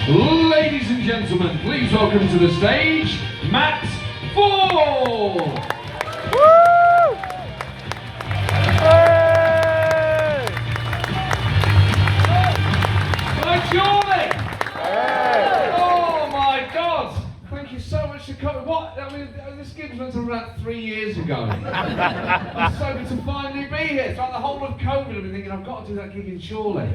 Ladies and gentlemen, please welcome to the stage, Matt Ford! Woo! Hey! Hi, Charlie! Hey! Oh my God! Thank you so much for coming. What? I mean, this gig was meant to run about 3 years ago. I'm so good to finally be here. Throughout the whole of COVID, I've been thinking I've got to do that gig in Chorley.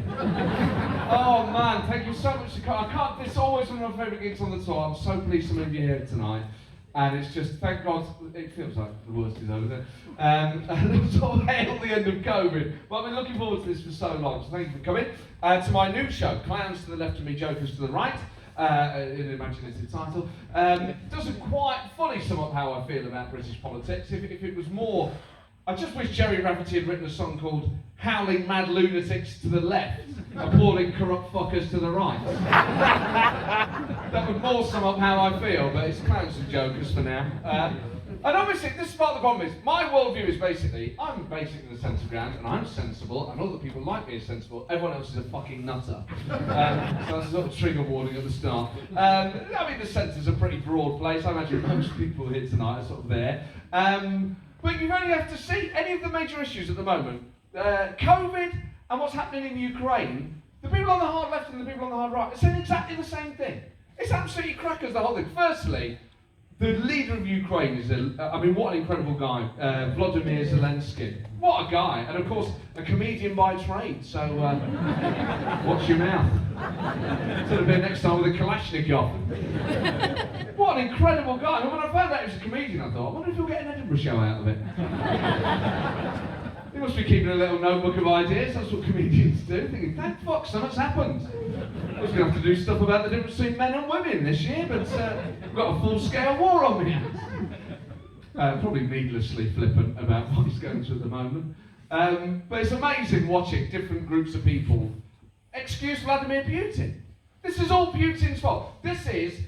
Oh man, thank you so much for coming. This is always one of my favourite gigs on the tour. I'm so pleased some of you here tonight. And it's just, thank God, it feels like the worst is over there. And it's sort of hailed the end of COVID. But I've been looking forward to this for so long, so thank you for coming. To my new show, Clowns to the left of me, Jokers to the right. In an imaginative title, doesn't quite fully sum up how I feel about British politics. If it was more, I just wish Jerry Rafferty had written a song called Howling Mad Lunatics to the left, Appalling Corrupt Fuckers to the right. That would more sum up how I feel, but it's Clowns and Jokers for now. And obviously, this is part of the problem is, my worldview is basically, I'm basically the centre ground, and I'm sensible, and other people like me are sensible, everyone else is a fucking nutter. So that's a sort of trigger warning at the start. I mean, the centre's a pretty broad place, I imagine most people here tonight are sort of there. But you only have to see any of the major issues at the moment. COVID and what's happening in Ukraine, the people on the hard left and the people on the hard right are saying exactly the same thing. It's absolutely crackers, the whole thing. Firstly, the leader of Ukraine is, what an incredible guy, Volodymyr Zelensky. What a guy, and of course, a comedian by trade, so watch your mouth. Sort of be next time with a Kalashnikov. What an incredible guy. I mean, when I found out he was a comedian, I thought, I wonder if he'll get an Edinburgh show out of it. He must be keeping a little notebook of ideas, that's what comedians do, thinking, thank fuck, so much happened. I was going to have to do stuff about the difference between men and women this year, but we've got a full-scale war on me. Probably needlessly flippant about what he's going through at the moment. But it's amazing watching different groups of people excuse Vladimir Putin. This is all Putin's fault. This is,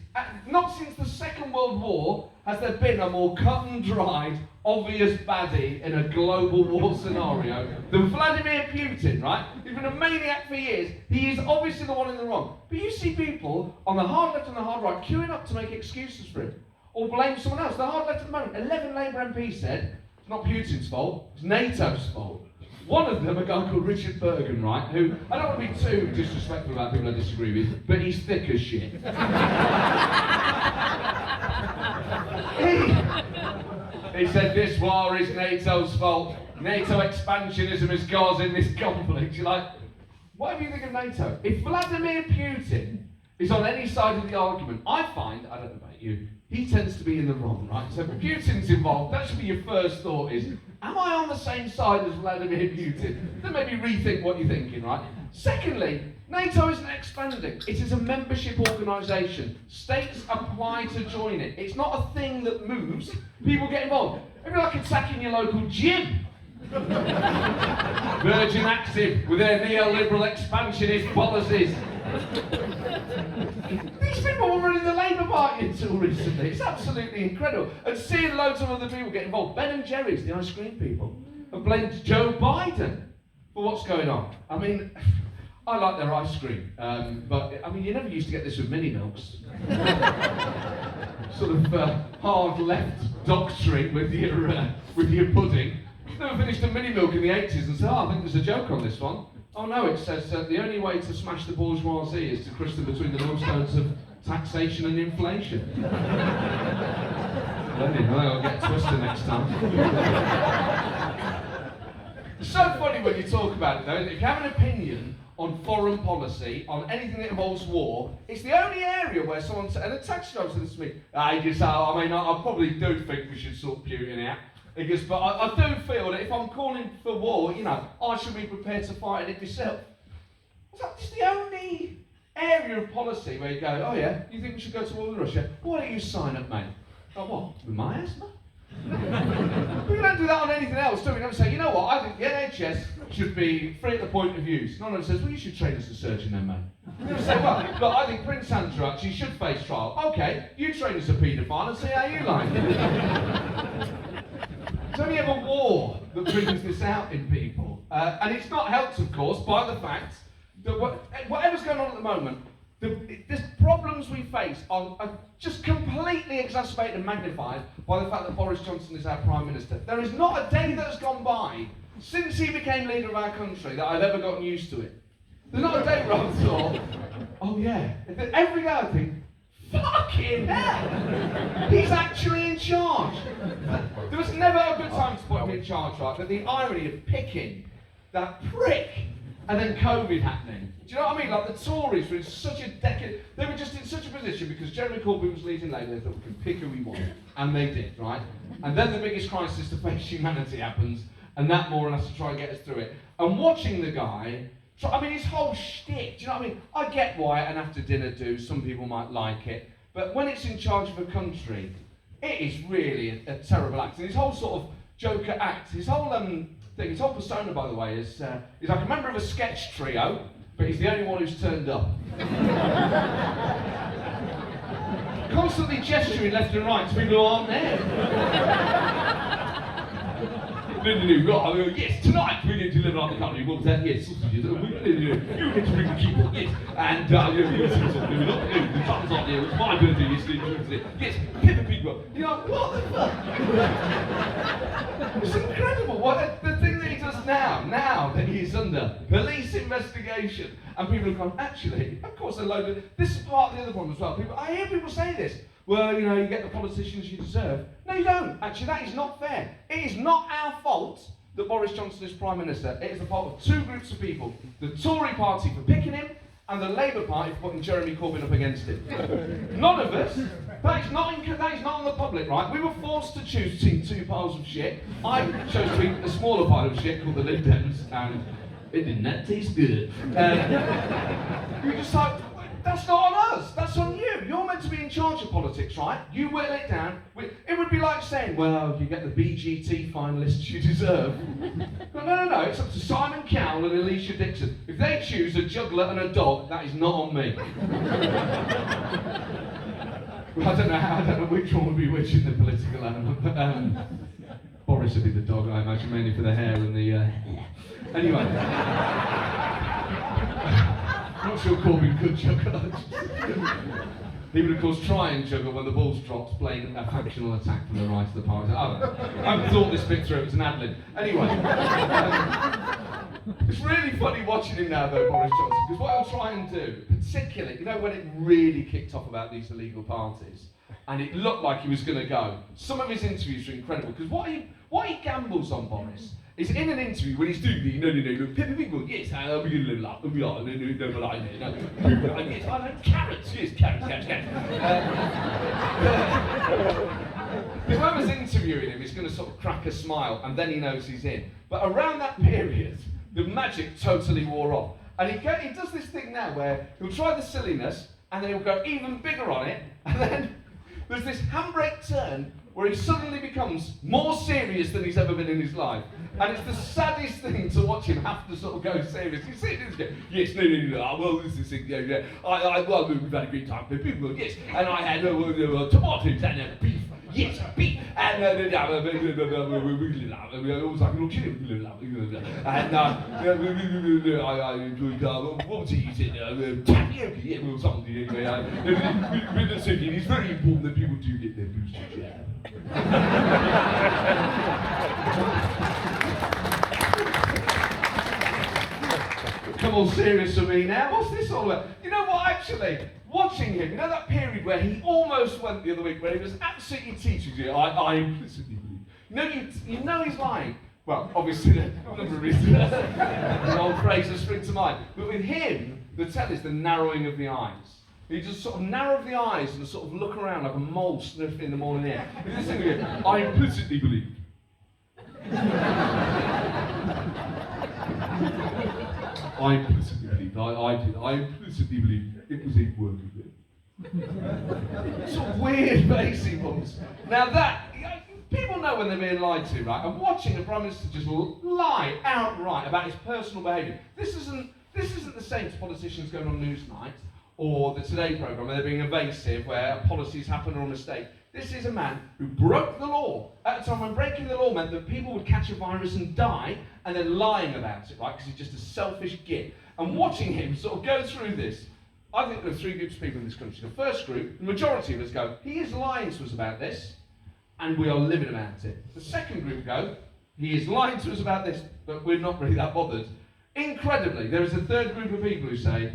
not since the Second World War has there been a more cut and dried, obvious baddie in a global war scenario than Vladimir Putin, right? He's been a maniac for years. He is obviously the one in the wrong. But you see people on the hard left and the hard right queuing up to make excuses for him or blame someone else. The hard left at the moment, 11 Labour MPs said it's not Putin's fault, it's NATO's fault. One of them, a guy called Richard Bergen, right, who, I don't want to be too disrespectful about people I disagree with, but he's thick as shit. He said this war is NATO's fault. NATO expansionism is causing this conflict. You're like, what do you think of NATO? If Vladimir Putin is on any side of the argument, I find, I don't know about you, he tends to be in the wrong, right? So if Putin's involved, that should be your first thought is, am I on the same side as Vladimir Putin? Then maybe rethink what you're thinking, right? Secondly, NATO isn't expanding. It is a membership organisation. States apply to join it. It's not a thing that moves. People get involved. It'd be like attacking your local gym. Virgin Active with their neoliberal expansionist policies. These people were running the Labour Party until recently. It's absolutely incredible. And seeing loads of other people get involved. Ben and Jerry's, the ice cream people, have blamed Joe Biden for what's going on. I mean, I like their ice cream, but I mean, you never used to get this with mini milks. Sort of hard left doctrine with your pudding. Never finished a mini milk in the 80s and said, I think there's a joke on this one. Oh no, it says the only way to smash the bourgeoisie is to crush them between the millstones of taxation and inflation. I don't know, I'll get twisted next time. It's so funny when you talk about it though, if you have an opinion on foreign policy, on anything that involves war, it's the only area where someone said, and a taxi driver said this to me, I probably do think we should sort Putin out. He goes, but I do feel that if I'm calling for war, I should be prepared to fight it myself. It's the only area of policy where you go, oh yeah, you think we should go to war with Russia? Why don't you sign up, mate? Like what? With my asthma? We don't do that on anything else, do we? We never say, you know what, I think the NHS should be free at the point of use. None of us says, well, you should train as a surgeon then, mate. We never say, well, look, I think Prince Andrew actually should face trial. Okay, you train as a paedophile and see how you like it. It's only ever war that brings this out in people. And it's not helped, of course, by the fact that whatever's going on at the moment, The problems we face are just completely exacerbated and magnified by the fact that Boris Johnson is our Prime Minister. There is not a day that's gone by since he became leader of our country that I've ever gotten used to it. There's not a day where I thought, oh yeah. Every day I think, fucking hell! He's actually in charge. There was never a good time to put him in charge, right? But the irony of picking that prick and then COVID happening. Do you know what I mean? Like the Tories were in such a decade, they were just in such a position because Jeremy Corbyn was leading Labour that we could pick who we want. And they did, right? And then the biggest crisis to face humanity happens, and that moron has to try and get us through it. And watching the guy, I mean, his whole shtick, do you know what I mean? I get why an after dinner do, some people might like it, but when it's in charge of a country, it is really a terrible act. And his whole sort of Joker act, his whole his whole persona, by the way, is he's like a member of a sketch trio, but he's the only one who's turned up. Constantly gesturing left and right to people who aren't there. Yes, tonight we're going to deliver on the company. What was that? Yes, sausages. You get to bring the keyboard, yes. And the drums on there. It was my birthday yesterday. Yes, Peppa Pig. You're like, what the fuck? It's incredible. The thing that he does now that he's under police investigation, and people have gone, actually, of course, this is part of the other problem as well. I hear people say this. Well, you get the politicians you deserve. No, you don't. Actually, that is not fair. It is not our fault that Boris Johnson is Prime Minister. It is the fault of two groups of people. The Tory party for picking him, and the Labour Party for putting Jeremy Corbyn up against him. None of us. That is not on the public, right? We were forced to choose between two piles of shit. I chose to eat a smaller pile of shit called the Lib Dems, and it did not taste good. We were just like, that's not on us, that's on you. You're meant to be in charge of politics, right? You whittle it down. It would be like saying, well, you get the BGT finalists you deserve. No, it's up to Simon Cowell and Alicia Dixon. If they choose a juggler and a dog, that is not on me. Well, I don't know which one would be which in the political animal, but Boris would be the dog, I imagine, mainly for the hair and the... Anyway. I'm not sure Corbyn could juggle. He would, of course, try and juggle when the ball's dropped, playing a factional attack from the right of the party. I haven't thought this bit through, it was an ad-lib. Anyway, it's really funny watching him now, though, Boris Johnson, because what he'll try and do, particularly, when it really kicked off about these illegal parties, and it looked like he was going to go, some of his interviews are incredible, because what he gambles on, Boris, is in an interview when he's doing the Peppa Pig, yes, I'll be going to live up, yes, I know, carrots, carrots. Whoever's interviewing him is going to sort of crack a smile, and then he knows he's in. But around that period, the magic totally wore off. And he does this thing now where he'll try the silliness, and then he'll go even bigger on it, and then there's this handbrake turn where he suddenly becomes more serious than he's ever been in his life. And it's the saddest thing to watch him have to sort of go serious. You see this guy, yes, no, well, this is it, yeah. Well, we've had a great time for people, yes. And I had tomatoes and beef, yes, beef. And it was like a little chili. And I enjoyed, what was he eating? Tapioca, yeah, well, something anyway. It's very important that people do get their booster jab. Come on, serious for me now. What's this all about? You know what, actually, watching him, that period where he almost went the other week, where he was absolutely teaching you, I implicitly believe. You know he's lying. Well, obviously, a number of reasons. An old phrase that springs to mind. But with him, the tell is the narrowing of the eyes. He just sort of narrow the eyes and sort of look around like a mole sniffing in the morning air. This thing again, I implicitly believe. I implicitly believed. I did. I implicitly believed it was a work of it. Sort of weird basic ones. Now that people know when they're being lied to, right? And watching a Prime Minister just lie outright about his personal behaviour. This isn't the same to politicians going on Newsnight or the Today programme where they're being evasive, where policies happen or a mistake. This is a man who broke the law at a time when breaking the law meant that people would catch a virus and die, and then lying about it, right? Because he's just a selfish git. And watching him sort of go through this, I think there are three groups of people in this country. The first group, the majority of us go, he is lying to us about this, and we are livid about it. The second group go, he is lying to us about this, but we're not really that bothered. Incredibly, there is a third group of people who say,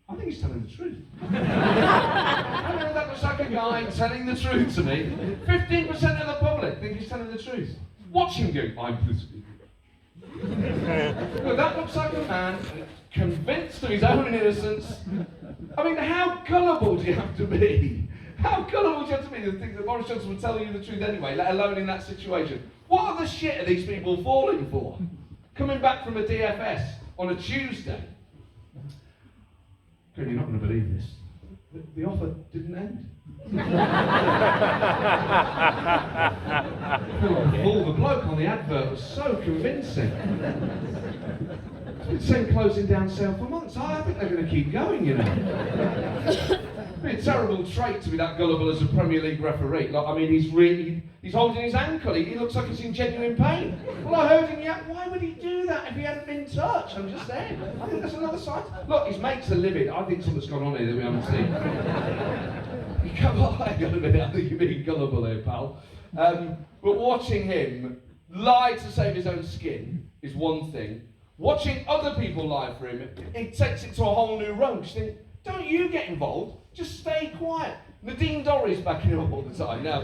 I think he's telling the truth. I know that looks like a guy telling the truth to me. 15% of the public think he's telling the truth. Watch him go, I'm politically correct. But that looks like a man convinced of his own innocence. I mean, how gullible do you have to be? How gullible do you have to be to think that Boris Johnson would tell you the truth anyway, let alone in that situation? What other shit are these people falling for? Coming back from a DFS on a Tuesday. You're not going to believe this. The offer didn't end. Paul, the bloke on the advert was so convincing. It's been saying closing down sale for months. I think they're going to keep going, you know. It'd be a terrible trait to be that gullible as a Premier League referee. Like, I mean, he's holding his ankle. He looks like he's in genuine pain. Well, I heard him yet. Why would he do that if he hadn't been touched? I'm just saying. I think that's another side. Look, his mates are livid. I think something's gone on here that we haven't seen. Come on, hang on a minute. I think you're being gullible here, pal. But watching him lie to save his own skin is one thing. Watching other people lie for him, it takes it to a whole new realm. You think, don't you get involved? Just stay quiet. Nadine Dorries backing him up all the time. Now,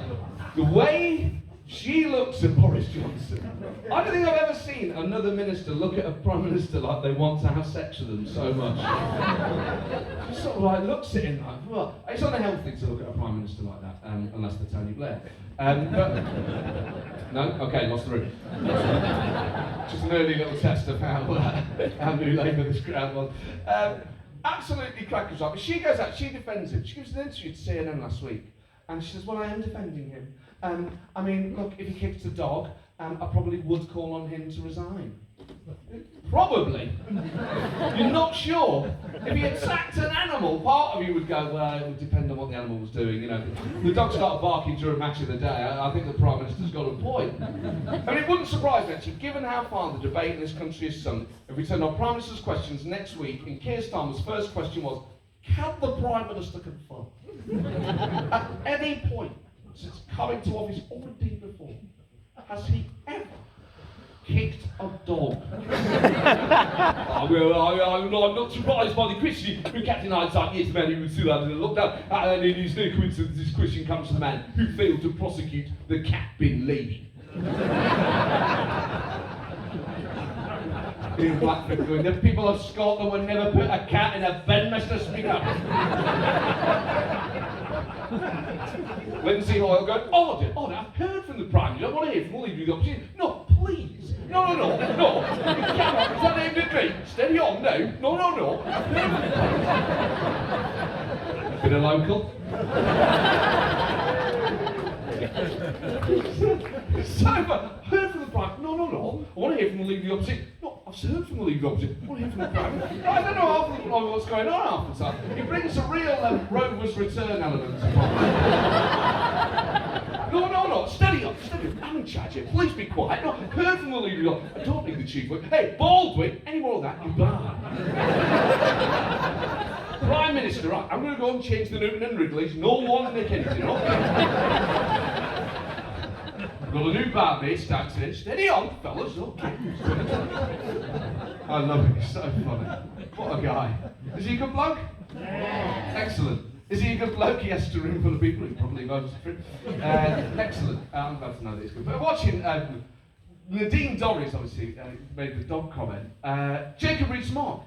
the way she looks at Boris Johnson, I don't think I've ever seen another minister look at a prime minister like they want to have sex with them so much. She sort of like looks at him like, well, it's unhealthy to look at a prime minister like that, unless they're Tony Blair. But no, okay, lost the room. Just an early little test of how New Labour this crowd was. Absolutely crackers up. But she goes out, she defends him. She gives an interview to CNN last week, and she says, well, I am defending him. I mean, look, if he kicks a dog, I probably would call on him to resign. Probably. You're not sure. If he attacked an animal, part of you would go, well, it would depend on what the animal was doing, you know. The dog started barking during match of the day. I think the Prime Minister's got a point. I mean, it wouldn't surprise me, actually, given how far the debate in this country has sunk, if we turn on Prime Minister's questions next week, and Keir Starmer's first question was, can the Prime Minister confirm? At any point since coming to office or indeed before, has he ever kicked a dog? I'm not surprised by the question who Captain Hindsight is the man who was still under the lockdown. And it is no coincidence this question comes from the man who failed to prosecute the cat bin Laden. In Blackford going, the people of Scotland would never put a cat in a bin, Mr. Speaker. Lindsay Hoyle going, order, I've heard from the Prime Minister, I want to hear from all of you the opposition. No, please. No. You cannot, is that aimed at me? Steady on, no. I've heard from the Prime Minister. Bit of local. So, heard from the Prime. No. I want to hear from the League of the Opposition. No, I've heard from the League of the Opposition. I want to hear from the Prime. I don't know half the time what's going on half the time. It brings a real Rover's Return element to No. Steady on. I'm in charge here. Please be quiet. No, I've heard from the League of the Opposition. I don't need the chief whip. Hey, Baldwin, any more of that, you bar. Prime Minister, right, I'm going to go and change the Newton and Wrigley's. No one nick anything, okay? Got a new barmaid starts in. Steady on, fellas, okay. I love him, he's so funny. What a guy. Is he a good bloke? Yeah. Excellent. Is he a good bloke? He has to room full of people who probably voted for him. Excellent. I'm glad to know that he's good. But watching Nadine Dorries obviously made the dog comment. Jacob Rees-Mogg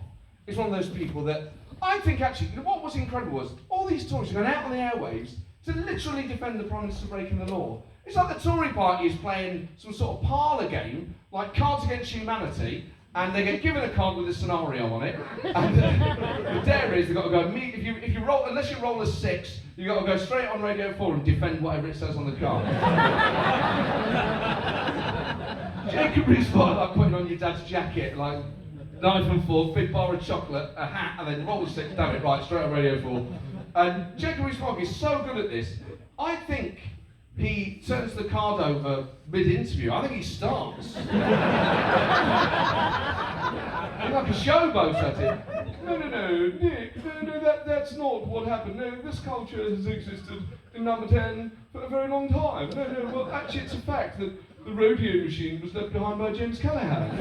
is one of those people that I think actually, what was incredible was all these Tories are going out on the airwaves to literally defend the Prime Minister breaking the law. It's like the Tory party is playing some sort of parlour game, like Cards Against Humanity, and they get given a card with a scenario on it. And the dare is they've got to go, if you roll, unless you roll a 6, you've got to go straight on Radio 4 and defend whatever it says on the card. Jacob Rees-Mogg, like putting on your dad's jacket, like knife and fork, big bar of chocolate, a hat, and then roll a 6, damn it, right, straight on Radio 4. And Jacob Rees-Mogg is so good at this. I think he turns the card over mid-interview. I think he starts. He's like a showboat at it. No, Nick, no, that's not what happened. No, this culture has existed in number 10 for a very long time. No, well, actually it's a fact that the rodeo machine was left behind by James Callaghan.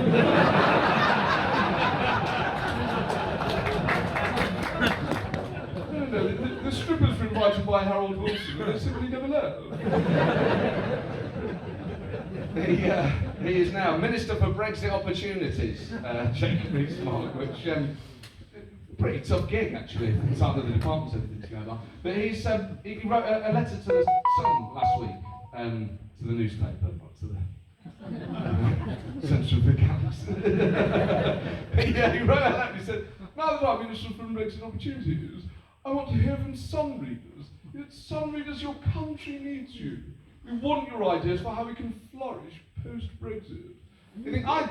No, the strippers were invited by Harold Wilson, and they simply never left. He is now Minister for Brexit Opportunities, Jacob Rees-Mogg, which pretty tough gig actually. It's under the departments, everything's going on. But he wrote a letter to the Sun last week, to the newspaper, not to the centre of the galaxy. Yeah, he wrote a letter. He said, "Now that I'm Minister for Brexit Opportunities, I want to hear from Sun readers. Sun readers, your country needs you. We want your ideas for how we can flourish post-Brexit." I think I'm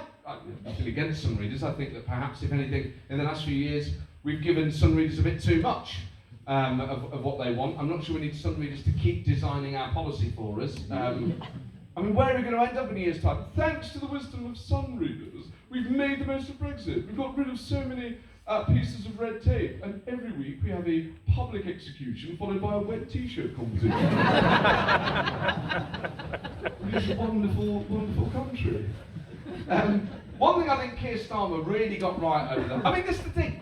nothing against Sun readers. I think that perhaps, if anything, in the last few years, we've given Sun readers a bit too much of what they want. I'm not sure we need Sun readers to keep designing our policy for us. I mean, where are we going to end up in a year's time? Thanks to the wisdom of Sun readers, we've made the most of Brexit. We've got rid of so many pieces of red tape, and every week we have a public execution followed by a wet t-shirt competition. It is a wonderful, wonderful country. One thing I think Keir Starmer really got right over there. I mean, this is the thing.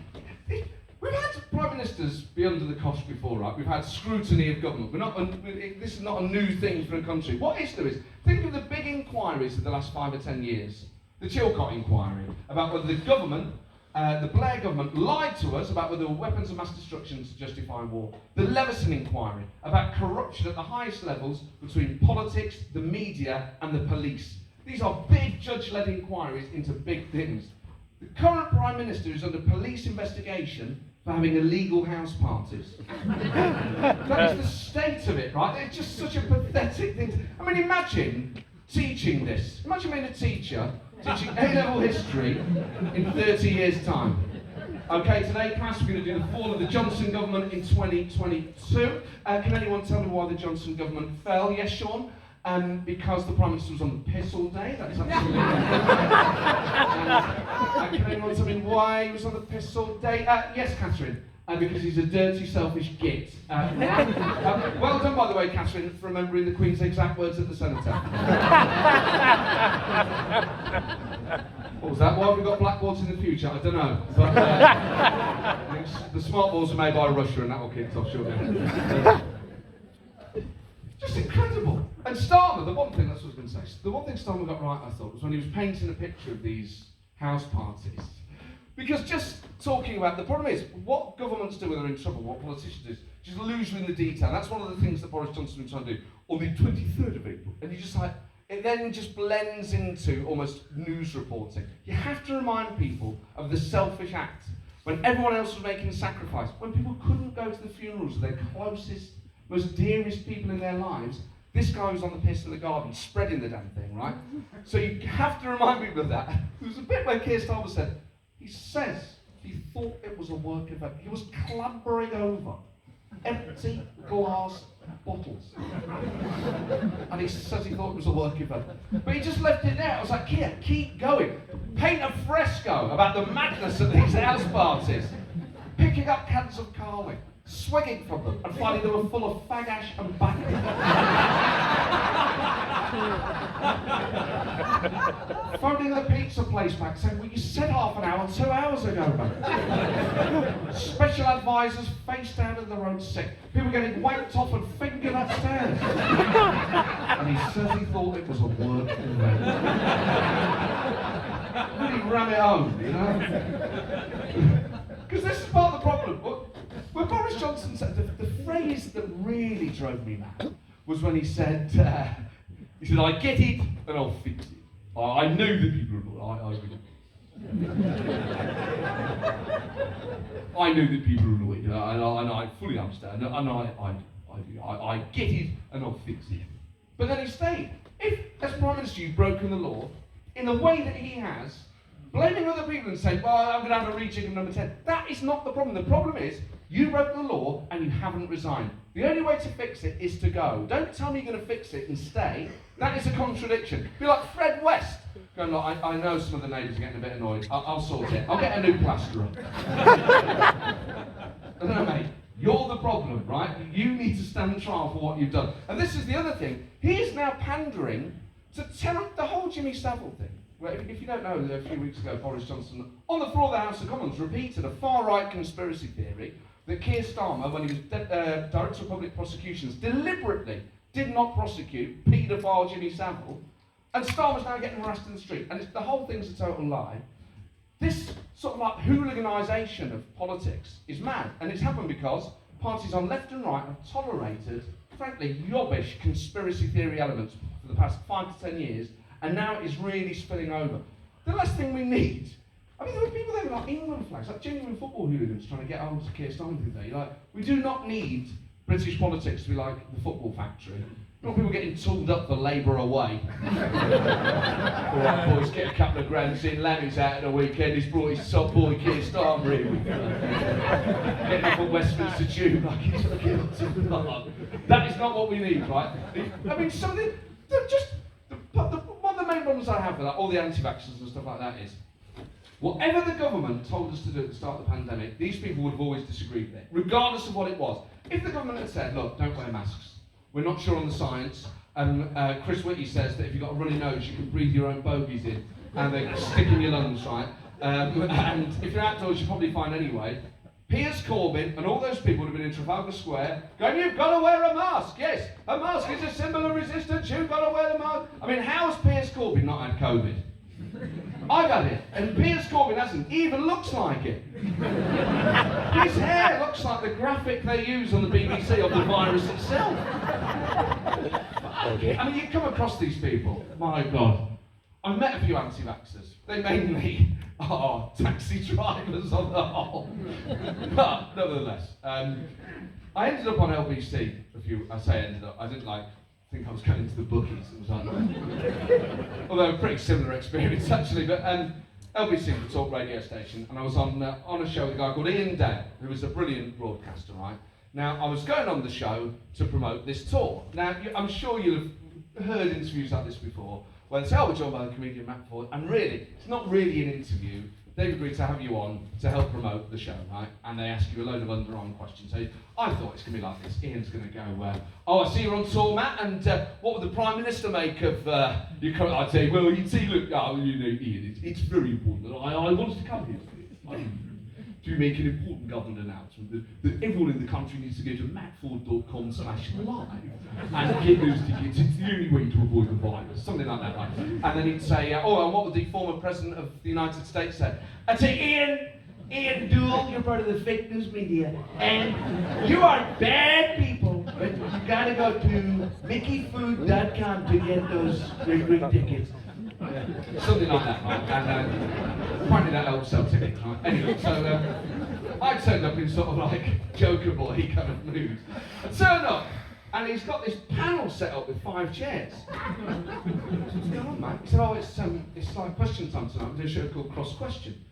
We've had prime ministers be under the cosh before, right? We've had scrutiny of government. This is not a new thing for a country. What is there is, think of the big inquiries of the last 5 or 10 years. The Chilcot inquiry about whether the government, the Blair government, lied to us about whether there were weapons of mass destruction to justify war. The Leveson inquiry about corruption at the highest levels between politics, the media, and the police. These are big judge-led inquiries into big things. The current Prime Minister is under police investigation for having illegal house parties. That is the state of it, right? It's just such a pathetic thing. I mean, imagine teaching this. Imagine being a teacher teaching A-level history in 30 years' time. Okay, today, class, we're going to do the fall of the Johnson government in 2022. Can anyone tell me why the Johnson government fell? Yes, Sean? Because the Prime Minister was on the piss all day. That is absolutely can anyone tell me why he was on the piss all day? Yes, Catherine. Because he's a dirty, selfish git. Well done, by the way, Catherine, for remembering the Queen's exact words at the cenotaph. What was that? Why have we got blackboards in the future? I don't know. But I think the smart boards are made by Russia, and that will kick off shortly. Just incredible. And Starmer, the one thing, that's what I was going to say, the one thing Starmer got right, I thought, was when he was painting a picture of these house parties. Because just talking about, the problem is, what governments do when they're in trouble, what politicians do, just lose you in the detail. That's one of the things that Boris Johnson was trying to do on the 23rd of April. And you just like, it then just blends into almost news reporting. You have to remind people of the selfish act when everyone else was making a sacrifice, when people couldn't go to the funerals of their closest, most dearest people in their lives. This guy was on the piss in the garden, spreading the damn thing, right? So you have to remind people of that. There was a bit where Keir Starmer said, he says he thought it was a work of art. He was clambering over empty glass bottles. And he says he thought it was a work of art. But he just left it there. I was like, Keir, keep going. Paint a fresco about the madness of these house parties. Picking up cans of Carling, swigging from them, and finding they were full of fag ash and bacon. Phoning the pizza place back saying, well, you said half an hour 2 hours ago, mate. Special advisors face down in the road sick. People getting wanked off and fingered upstairs. And he says he thought it was a work event. Really ram it home, you know? Because this is part of the problem. When Boris Johnson said, the phrase that really drove me mad was when he said, I get it and I'll fix it. I know that people are annoyed. I know that people are annoyed, and I fully understand, and I get it and I'll fix it. But then he stayed. If, as Prime Minister, you've broken the law in the way that he has, blaming other people and saying, well, I'm going to have a rejig of number 10, that is not the problem. The problem is, You broke the law and you haven't resigned. The only way to fix it is to go. Don't tell me you're going to fix it and stay. That is a contradiction. Be like Fred West. Going like, I know some of the neighbours are getting a bit annoyed. I'll sort it. I'll get a new plasterer. No, mate. You're the problem, right? You need to stand trial for what you've done. And this is the other thing. He is now pandering to the whole Jimmy Savile thing. Well, if you don't know, a few weeks ago, Boris Johnson, on the floor of the House of Commons, repeated a far-right conspiracy theory that Keir Starmer, when he was Director of Public Prosecutions, deliberately did not prosecute paedophile Jimmy Savile, and Starmer's now getting harassed in the street. And the whole thing's a total lie. This sort of like hooliganisation of politics is mad, and it's happened because parties on left and right have tolerated, frankly, yobbish conspiracy theory elements for the past 5 to 10 years, and now it is really spilling over. The last thing we need, I mean, there were people there with like England flags, like genuine football hooligans trying to get hold of Keir Starmer today. Like, we do not need British politics to be like the football factory. Not people getting tooled up for Labour away. Alright boys, get a couple of grands in, Lammy's out at the weekend, he's brought his top boy Keir Starmer in. Getting up at Westminster Tube like he's looking up to the That is not what we need, right? I mean, one of the main problems I have with that, all the anti-vaxxers and stuff like that is, whatever the government told us to do at the start of the pandemic, these people would have always disagreed with it, regardless of what it was. If the government had said, look, don't wear masks, we're not sure on the science, and Chris Whitty says that if you've got a runny nose, you can breathe your own bogies in, and they stick in your lungs, right? And if you're outdoors, you're probably fine anyway. Piers Corbyn and all those people would have been in Trafalgar Square going, you've got to wear a mask, yes, a mask is a symbol of resistance, you've got to wear the mask. I mean, how has Piers Corbyn not had COVID? I've had it, and Piers Corbyn hasn't. He even looks like it. His hair looks like the graphic they use on the BBC of the virus itself. I mean, you come across these people, my God. I've met a few anti-vaxxers. They mainly are taxi drivers on the whole. But nevertheless, I ended up on LBC I didn't think I was going to the bookies. It was like, although a pretty similar experience actually. But LBC was a talk radio station, and I was on a show with a guy called Ian Dale, who was a brilliant broadcaster, right? Now, I was going on the show to promote this tour. Now, I'm sure you'll have heard interviews like this before, where they say, oh, we're joined by the comedian Matt Ford, and really, it's not really an interview. They've agreed to have you on to help promote the show, right? And they ask you a load of under-arm questions. So I thought it's going to be like this. Ian's going to go, oh, I see you're on tour, Matt, and what would the Prime Minister make of your current... I'd say, well, you'd see, look, Ian, it's very important. I wanted to come here to make an important government announcement that everyone in the country needs to go to mattford.com/live and get those tickets. It's the only way to avoid the virus. Something like that, right? And then he'd say, and what would the former President of the United States say? I'd say, Ian Duell, you're part of the fake news media, and you are bad people, but you gotta go to mickeyfood.com to get those great tickets. Something like that, right? And apparently that helps sell tickets, right? Anyway, so I turned up in sort of like Joker Boy kind of mood. I turned up, and he's got this panel set up with 5 chairs. What's going on, man? He said, oh, it's like question time tonight. We're doing a show called Cross Question.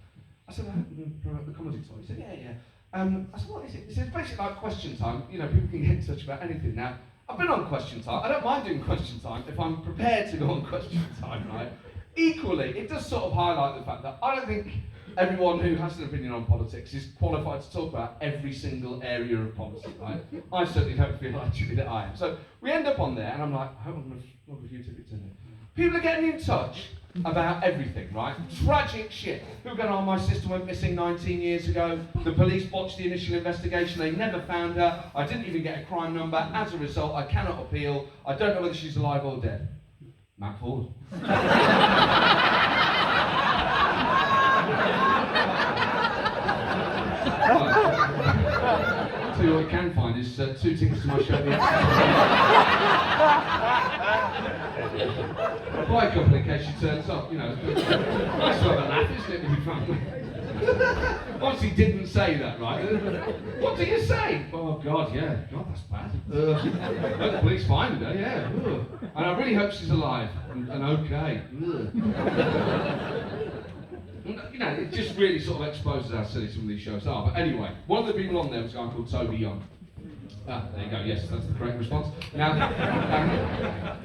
I said, the comedy tour. He said, yeah. I said, what is it? He said, it's basically like question time. You know, people can get in touch about anything. Now, I've been on question time. I don't mind doing question time if I'm prepared to go on question time, right? Equally, it does sort of highlight the fact that I don't think everyone who has an opinion on politics is qualified to talk about every single area of policy, right? I certainly don't feel actually that I am. So we end up on there, and I'm like, I hope I'm going to a few tickets in there. People are getting in touch about everything, right? Tragic shit. People going, oh, my sister went missing 19 years ago. The police botched the initial investigation. They never found her. I didn't even get a crime number. As a result, I cannot appeal. I don't know whether she's alive or dead. Matt Ford. Tell you what I can find is 2 tickets to my show. I'll buy a couple in case she turns up, you know. Nice to have a laugh, isn't it, with your family? Obviously didn't say that, right? What do you say? Oh, God, yeah. God, that's bad. The police find her, yeah. And I really hope she's alive and okay. You know, it just really sort of exposes how silly some of these shows are. But anyway, one of the people on there was a guy called Toby Young. There you go, yes, that's the correct response. Now,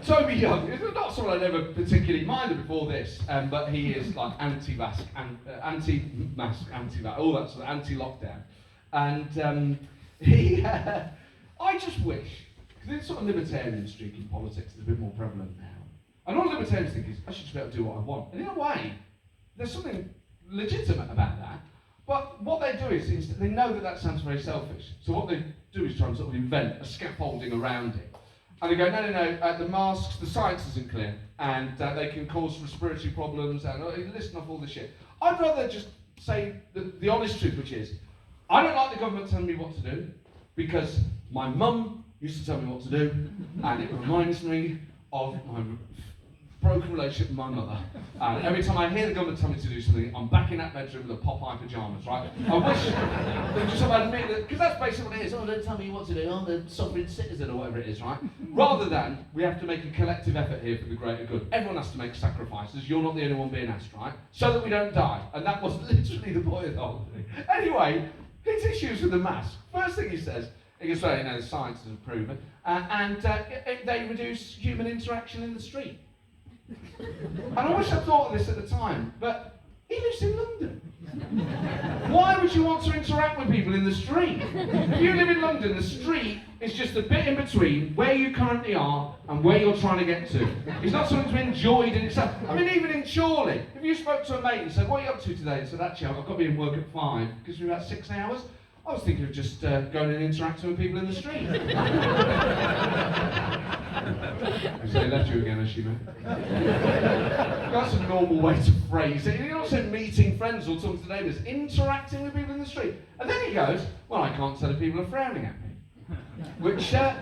Toby Young is not someone I'd ever particularly minded before this, but he is like anti-mask, anti-vax, all that sort of anti-lockdown. And I just wish, because this sort of libertarian streak in politics is a bit more prevalent now. And all libertarians think is, I should just be able to do what I want. And in a way, there's something legitimate about that. But what they do is they know that that sounds very selfish. So what they do is try and sort of invent a scaffolding around it. And they go, no, the masks, the science isn't clear, and they can cause respiratory problems, and listen off all this shit. I'd rather just say the honest truth, which is, I don't like the government telling me what to do, because my mum used to tell me what to do, and it reminds me of my broken relationship with my mother. And every time I hear the government tell me to do something, I'm back in that bedroom with the Popeye pyjamas, right? I wish they would just sort of admit that, because that's basically what it is. Oh, don't tell me what to do, I'm the sovereign citizen or whatever it is, right? Rather than, we have to make a collective effort here for the greater good. Everyone has to make sacrifices, you're not the only one being asked, right? So that we don't die. And that was literally the point of the whole thing. Anyway, his issues with the mask. First thing he says, he goes, well, the science has proven, and they reduce human interaction in the street. And I wish I'd thought of this at the time, but he lives in London. Why would you want to interact with people in the street? If you live in London, the street is just a bit in between where you currently are and where you're trying to get to. It's not something to be enjoyed in itself. I mean, even in Chorley, if you spoke to a mate and said, what are you up to today? And said, actually, I've got to be in work at 5, because we're about 6 hours. I was thinking of just going and interacting with people in the street. So they left you again, has she, mate? That's a normal way to phrase it. You're not saying meeting friends or talking to neighbours, interacting with people in the street. And then he goes, well, I can't tell if people are frowning at me. Which, what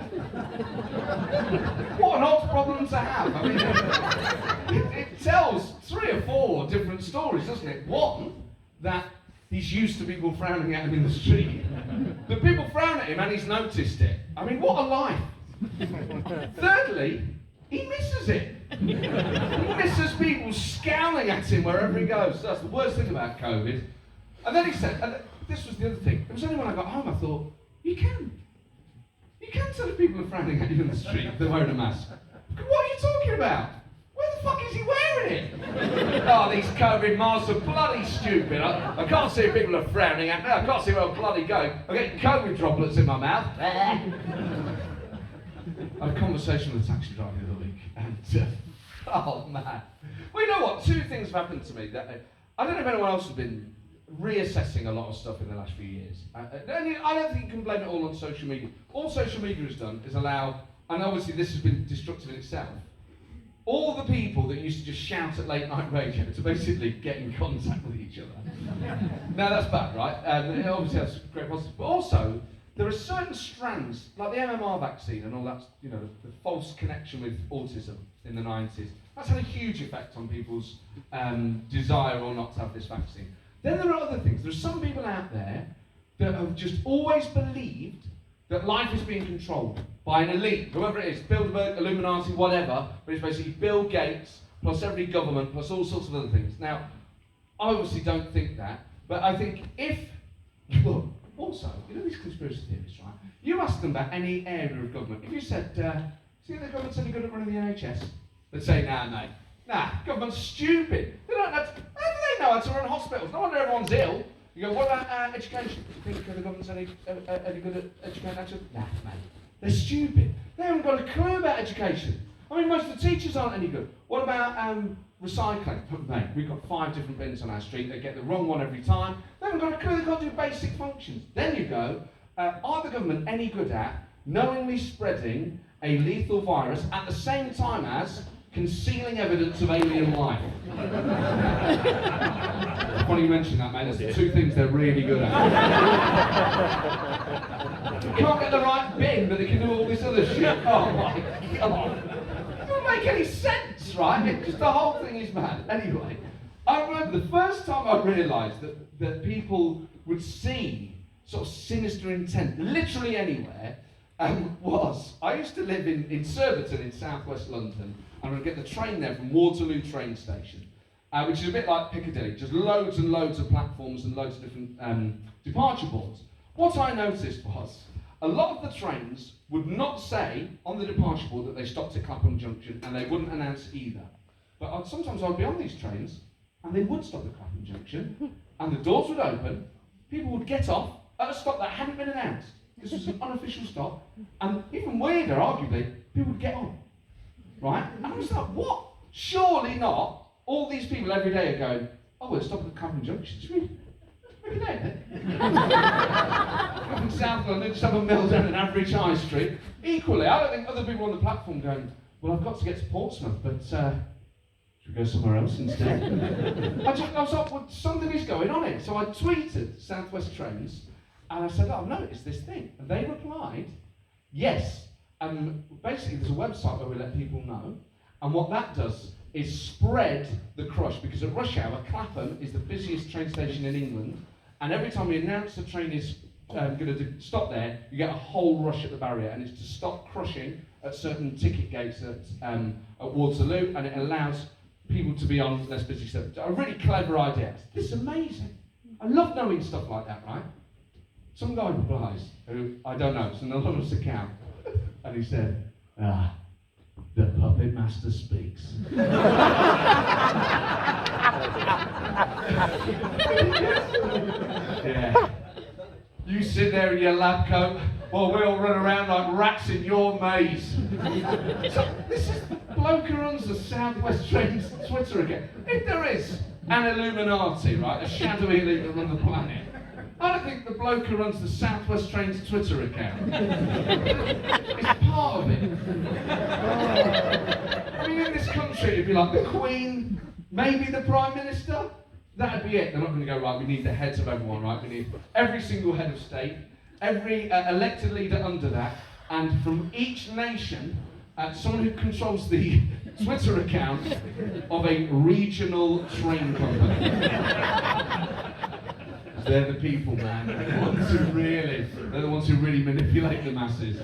an odd problem to have. I mean, it tells 3 or 4 different stories, doesn't it? One, that he's used to people frowning at him in the street. But people frown at him and he's noticed it. I mean, what a life. Thirdly, he misses it. He misses people scowling at him wherever he goes. That's the worst thing about COVID. And then he said, and this was the other thing, it was only when I got home I thought, you can tell if people are frowning at you in the street if they're wearing a mask. What are you talking about? Where the fuck is he wearing it? Oh, these COVID masks are bloody stupid. I can't see if people are frowning at me. I can't see where I'm bloody going. I'm getting COVID droplets in my mouth. I had a conversation with a taxi driver the other week, and oh man. Well, you know what? 2 things have happened to me that I don't know if anyone else has been reassessing a lot of stuff in the last few years. I don't think you can blame it all on social media. All social media has done is allow, and obviously this has been destructive in itself, all the people that used to just shout at late night radio to basically get in contact with each other. Now that's bad, right? It obviously has great positives, but also there are certain strands, like the MMR vaccine and all that, the false connection with autism in the 90s. That's had a huge effect on people's desire or not to have this vaccine. Then there are other things. There are some people out there that have just always believed that life is being controlled by an elite, whoever it is, Bilderberg, Illuminati, whatever, but it's basically Bill Gates, plus every government, plus all sorts of other things. Now, I obviously don't think that, but I think if, well, also, these conspiracy theorists, right? You ask them about any area of government. If you said, see the government's any good at running the NHS? They'd say, nah, mate. Nah, government's stupid. They don't know how do they know how to run hospitals? No wonder everyone's ill. You go, what about education? Do you think the government's any good at educating our children? Nah, mate. They're stupid. They haven't got a clue about education. I mean, most of the teachers aren't any good. What about recycling? Mate, we've got 5 different bins on our street. They get the wrong one every time. They haven't got a clue. They've got to do basic functions. Then you go, are the government any good at knowingly spreading a lethal virus at the same time as concealing evidence of alien life? Funny you mention that, mate. That's the 2 things they're really good at. You can't get the right bin, but they can do all this other shit. Oh my God. It doesn't make any sense, right? Just the whole thing is mad. Anyway, I remember the first time I realised that people would see sort of sinister intent, literally anywhere, was I used to live in Surbiton in southwest London, and I would get the train there from Waterloo train station. which is a bit like Piccadilly, just loads and loads of platforms and loads of different departure boards. What I noticed was a lot of the trains would not say on the departure board that they stopped at Clapham Junction, and they wouldn't announce either. But sometimes I'd be on these trains, and they would stop at Clapham Junction, and the doors would open, people would get off at a stop that hadn't been announced. This was an unofficial stop, and even weirder, arguably, people would get on, right? And I was like, what? Surely not. All these people every day are going, oh, we're stopping at Clapham Junction. It's really there. From South London, just have a mill down an average high street. Equally, I don't think other people on the platform going, well, I've got to get to Portsmouth, but should we go somewhere else instead? I was like, well, something is going on here. So I tweeted South West Trains, and I said, oh, I've noticed this thing. And they replied, yes. And basically, there's a website where we let people know. And what that does is spread the crush, because at rush hour, Clapham is the busiest train station in England. And every time we announce the train is going to stop there, you get a whole rush at the barrier. And it's to stop crushing at certain ticket gates at Waterloo, and it allows people to be on less busy stuff. A really clever idea. This is amazing. I love knowing stuff like that, right? Some guy replies, who I don't know, it's an anonymous account, and he said, the puppet master speaks. Yeah. You sit there in your lab coat while we all run around like rats in your maze. So this is the bloke who runs the South West Trains Twitter account. If there is an Illuminati, right, a shadowy elite that run the planet, I don't think the bloke who runs the South West Trains Twitter account is part of it. I mean, in this country, it'd be like the Queen, maybe the Prime Minister. That'd be it. They're not going to go, right, we need the heads of everyone, right? We need every single head of state, every elected leader under that, and from each nation, someone who controls the Twitter account of a regional train company. They're the people, man. They're the ones who really manipulate the masses.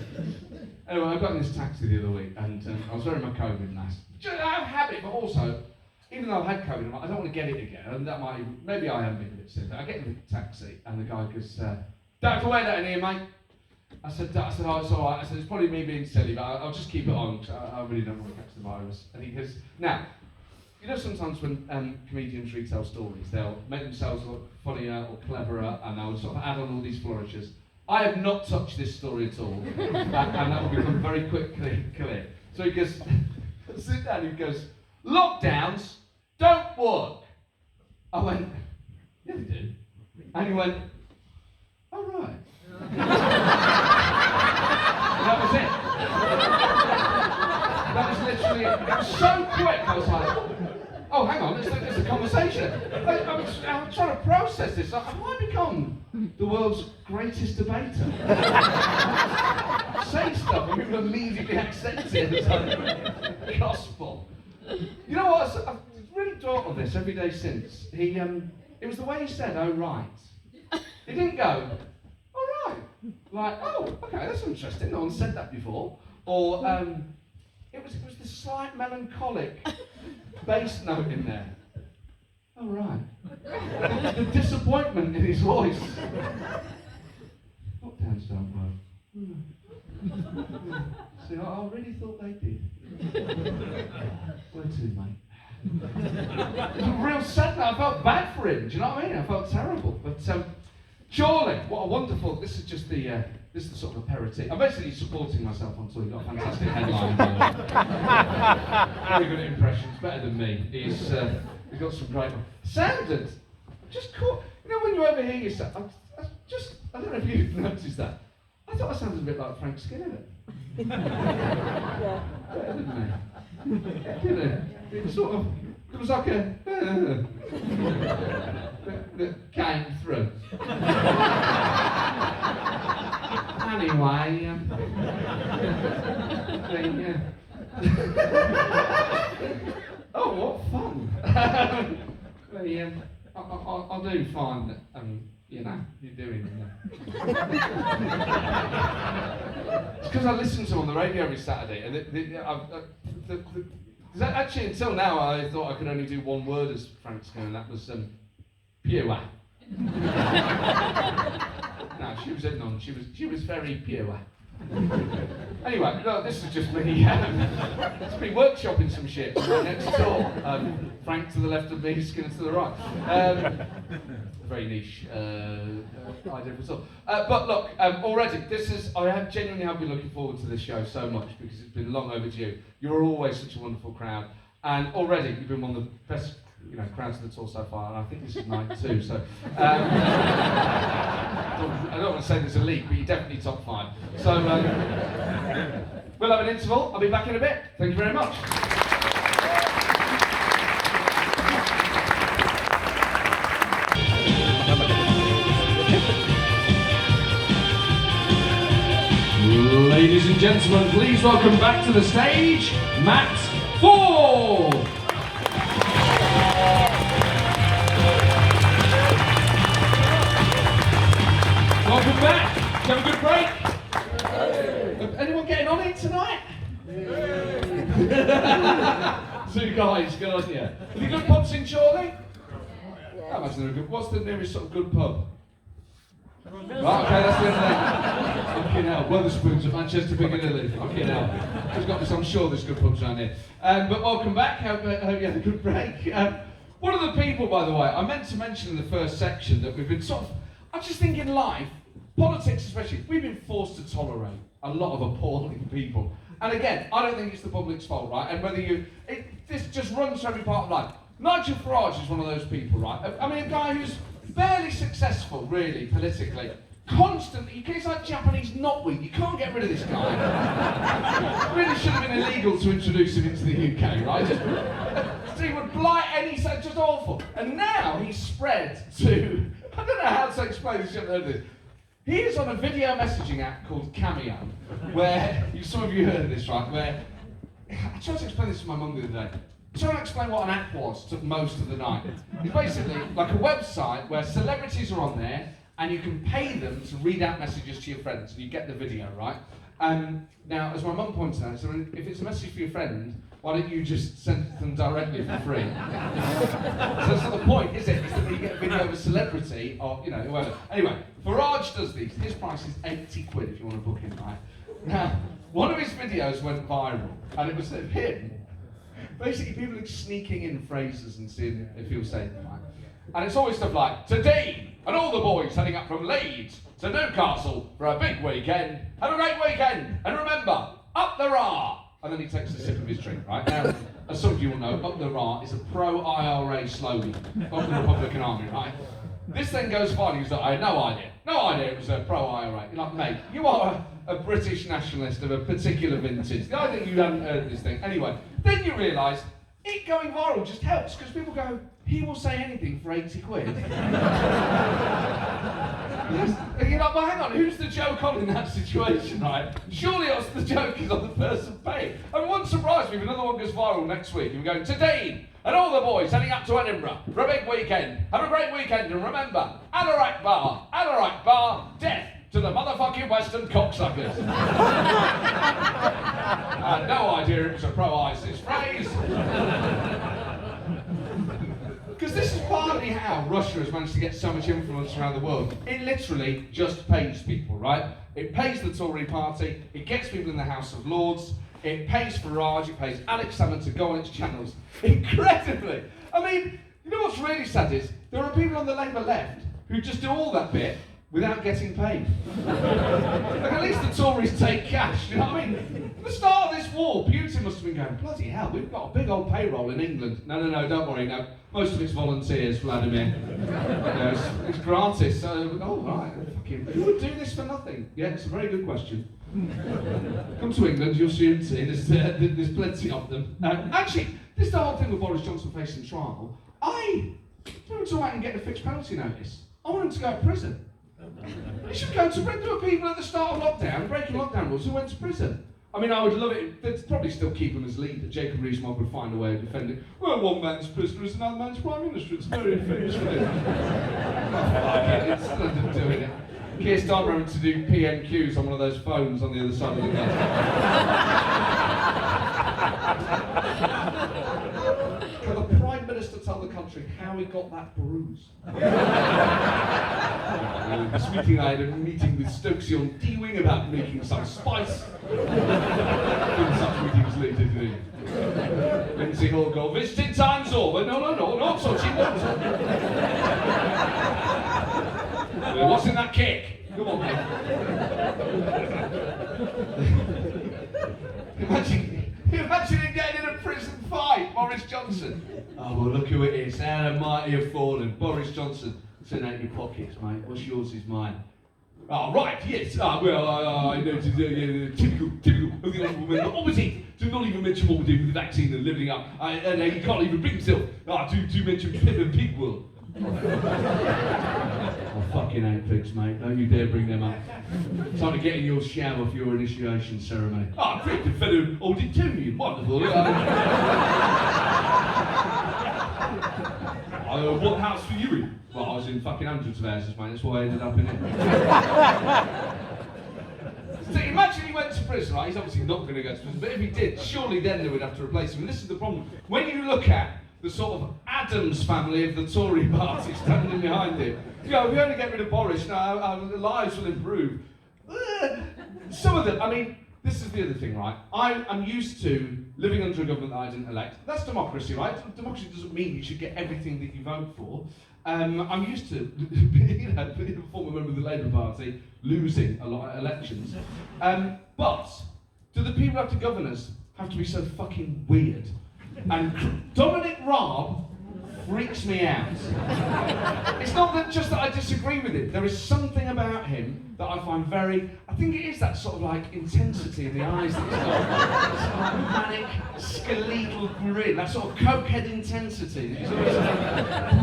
Anyway, I got in this taxi the other week, and I was wearing my COVID mask. I have a habit, but also, even though I've had COVID, I don't want to get it again, and that might even, maybe I am being a bit sick. I get in the taxi, and the guy goes, don't have to wear that in here, mate. I said, oh, it's all right. I said, it's probably me being silly, but I'll just keep it on, because I really don't want to catch the virus. And he goes, now, you know, sometimes when comedians retell stories, they'll make themselves look funnier or cleverer, and they'll sort of add on all these flourishes. I have not touched this story at all, and that will become very quickly clear. So he goes, sit down, he goes, lockdowns don't work. I went, yeah, they do. And he went, oh, right. That was it. That was literally it. It was so quick, I was like, oh, hang on, it's a conversation. I'm trying to process this. Have I become the world's greatest debater? Say stuff and people immediately accept it as gospel. You know what? I've really thought of this every day since. It was the way he said, oh, right. He didn't go, oh, right. Like, oh, okay, that's interesting. No one said that before. Or it was the slight melancholic bass note in there. Oh, right. The disappointment in his voice. Lockdowns don't work. See, I really thought they did. Where to, mate? It was a real sad note. I felt bad for him. Do you know what I mean? I felt terrible. But surely, what a wonderful. This is just the. This is the sort of aperitif. I'm basically supporting myself on Twitter. Got a fantastic headline. Very good impressions, better than me. He's got some great ones. Sounded just cool. You know when you overhear yourself, I don't know if you've noticed that. I thought I sounded a bit like Frank Skinner. Yeah. Better than me. Didn't it? It was sort of. It was like a that came through. Anyway, oh, what fun! I do find that you know you're doing. It's because I listen to them on the radio every Saturday, and 'Cause actually, until now, I thought I could only do one word as Frank's going, and that was pure. No, she was a nun. She was very pure. Anyway, no, this is just me. It's me workshopping some shit right next door. Frank to the left of me, Skinner to the right. Very niche idea for all. But look, already I have genuinely been looking forward to this show so much because it's been long overdue. You're always such a wonderful crowd, and already you've been one of the best, crowds of the tour so far. And I think this is night 2. So I don't want to say there's a leak, but you're definitely top 5. So we'll have an interval. I'll be back in a bit. Thank you very much. Ladies and gentlemen, please welcome back to the stage, Matt Ford. Welcome back. Did you have a good break? Anyone getting on it tonight? Two guys, good on you. Have you good pubs in Chorley? I imagine they're good. What's the nearest sort of good pub? Right, okay, that's the end of that. Fucking hell, Wetherspoons at Manchester Piccadilly. Fucking hell. Just got this, I'm sure there's good pubs around here. But welcome back, hope you had a good break. One of the people, by the way, I meant to mention in the first section that we've been I just think in life, politics especially, we've been forced to tolerate a lot of appalling people. And again, I don't think it's the public's fault, right? And whether this just runs through every part of life. Nigel Farage is one of those people, right? I mean, a guy who's fairly successful, really, politically. Constantly, he's like Japanese knotweed. You can't get rid of this guy. Really should have been illegal to introduce him into the UK, right? He would blight any, just awful. And now he's spread to, I don't know how to explain this, you haven't heard of this. He is on a video messaging app called Cameo, where, some of you heard of this, right? Where, I tried to explain this to my mum the other day. Trying to explain what an app was took most of the night. It's basically like a website where celebrities are on there and you can pay them to read out messages to your friends and you get the video, right? Now, as my mum pointed out, so if it's a message for your friend, why don't you just send it to them directly for free? So that's not the point, is it? It's that you get a video of a celebrity or, whoever. Anyway, Farage does these. His price is 80 quid if you want to book him, right? Now, one of his videos went viral and it was of him. Basically, people are sneaking in phrases and seeing if he'll say them, right? And it's always stuff like, today, and all the boys heading up from Leeds to Newcastle for a big weekend. Have a great weekend, and remember, up the Ra. And then he takes a sip of his drink, right? Now, as some of you will know, up the Ra is a pro-IRA slogan of the Republican Army, right? This then goes viral. He's like, I had no idea it was a pro-IRA. You're like, mate, you are a British nationalist of a particular vintage. The idea you hadn't heard this thing. Anyway, then you realise it going viral just helps because people go, he will say anything for 80 quid. And you're like, well, hang on, who's the joke on in that situation, right? Surely the joke is on the person paying. And wouldn't surprise me if another one goes viral next week and we're going, today, and all the boys heading up to Edinburgh for a big weekend. Have a great weekend and remember, Allah Akbar, death to the motherfucking Western cocksuckers. I had no idea it was a pro-ISIS phrase. Because this is partly how Russia has managed to get so much influence around the world. It literally just pays people, right? It pays the Tory party, it gets people in the House of Lords, it pays Farage, it pays Alex Salmond to go on its channels. Incredibly! I mean, you know what's really sad is, there are people on the Labour left who just do all that bit without getting paid. Like, at least the Tories take cash, you know what I mean? At the start of this war, Putin must have been going, bloody hell, we've got a big old payroll in England. No, don't worry, no. Most of it's volunteers, Vladimir. It's gratis, so, right, fucking, who would do this for nothing? Yeah, it's a very good question. Come to England, you'll soon see, there's plenty of them. Actually, this is the whole thing with Boris Johnson facing trial. I want him to go out and get a fixed penalty notice. I want him to go to prison. He should go to prison. There were people at the start of lockdown, breaking lockdown rules, who went to prison. I mean, I would love it. They'd probably still keep him as leader. Jacob Rees-Mogg would find a way of defending. Well, one man's prisoner is another man's prime minister. It's very famous for it. Instead of doing it. Keir Starmer having to do PMQs on one of those phones on the other side of the gate. country how he got that bruise. This meeting, I had a meeting with Stokesy on D-Wing about making some spice. In such meetings later today. Lindsay Hall go, visiting time's over. No, not such it won't. What's in that cake? Come on, mate. Imagine him getting in a prison fight, Boris Johnson. Oh, well, look who it is. How the mighty have fallen. Boris Johnson. Send out your pockets, mate. What's yours is mine. Oh, right, yes. I noticed, typical of the honourable member opposite. Do not even mention what we're doing with the vaccine and living up. And he can't even bring himself. Do mention Pip and Pig World. I fucking hate pigs, mate. Don't you dare bring them up. Time to get in your shower for your initiation ceremony. Great, the fellow auditorium. Wonderful. What house were you in? Well, I was in fucking hundreds of houses, mate. That's why I ended up in it. So imagine he went to prison, right? He's obviously not going to go to prison, but if he did, surely then they would have to replace him. And this is the problem. When you look at the sort of Adams family of the Tory party standing behind him, you know, if we only get rid of Boris, our lives will improve. Some of them, I mean, this is the other thing, right? I'm used to living under a government that I didn't elect. That's democracy, right? Democracy doesn't mean you should get everything that you vote for. I'm used to being a former member of the Labour Party, losing a lot of elections. But do the people who have to govern us have to be so fucking weird? And Dominic Raab freaks me out. It's not that just that I disagree with him. There is something about him that I find very, I think it is that sort of like intensity in the eyes that he's got. It's like manic, skeletal grin, that sort of cokehead intensity. He's always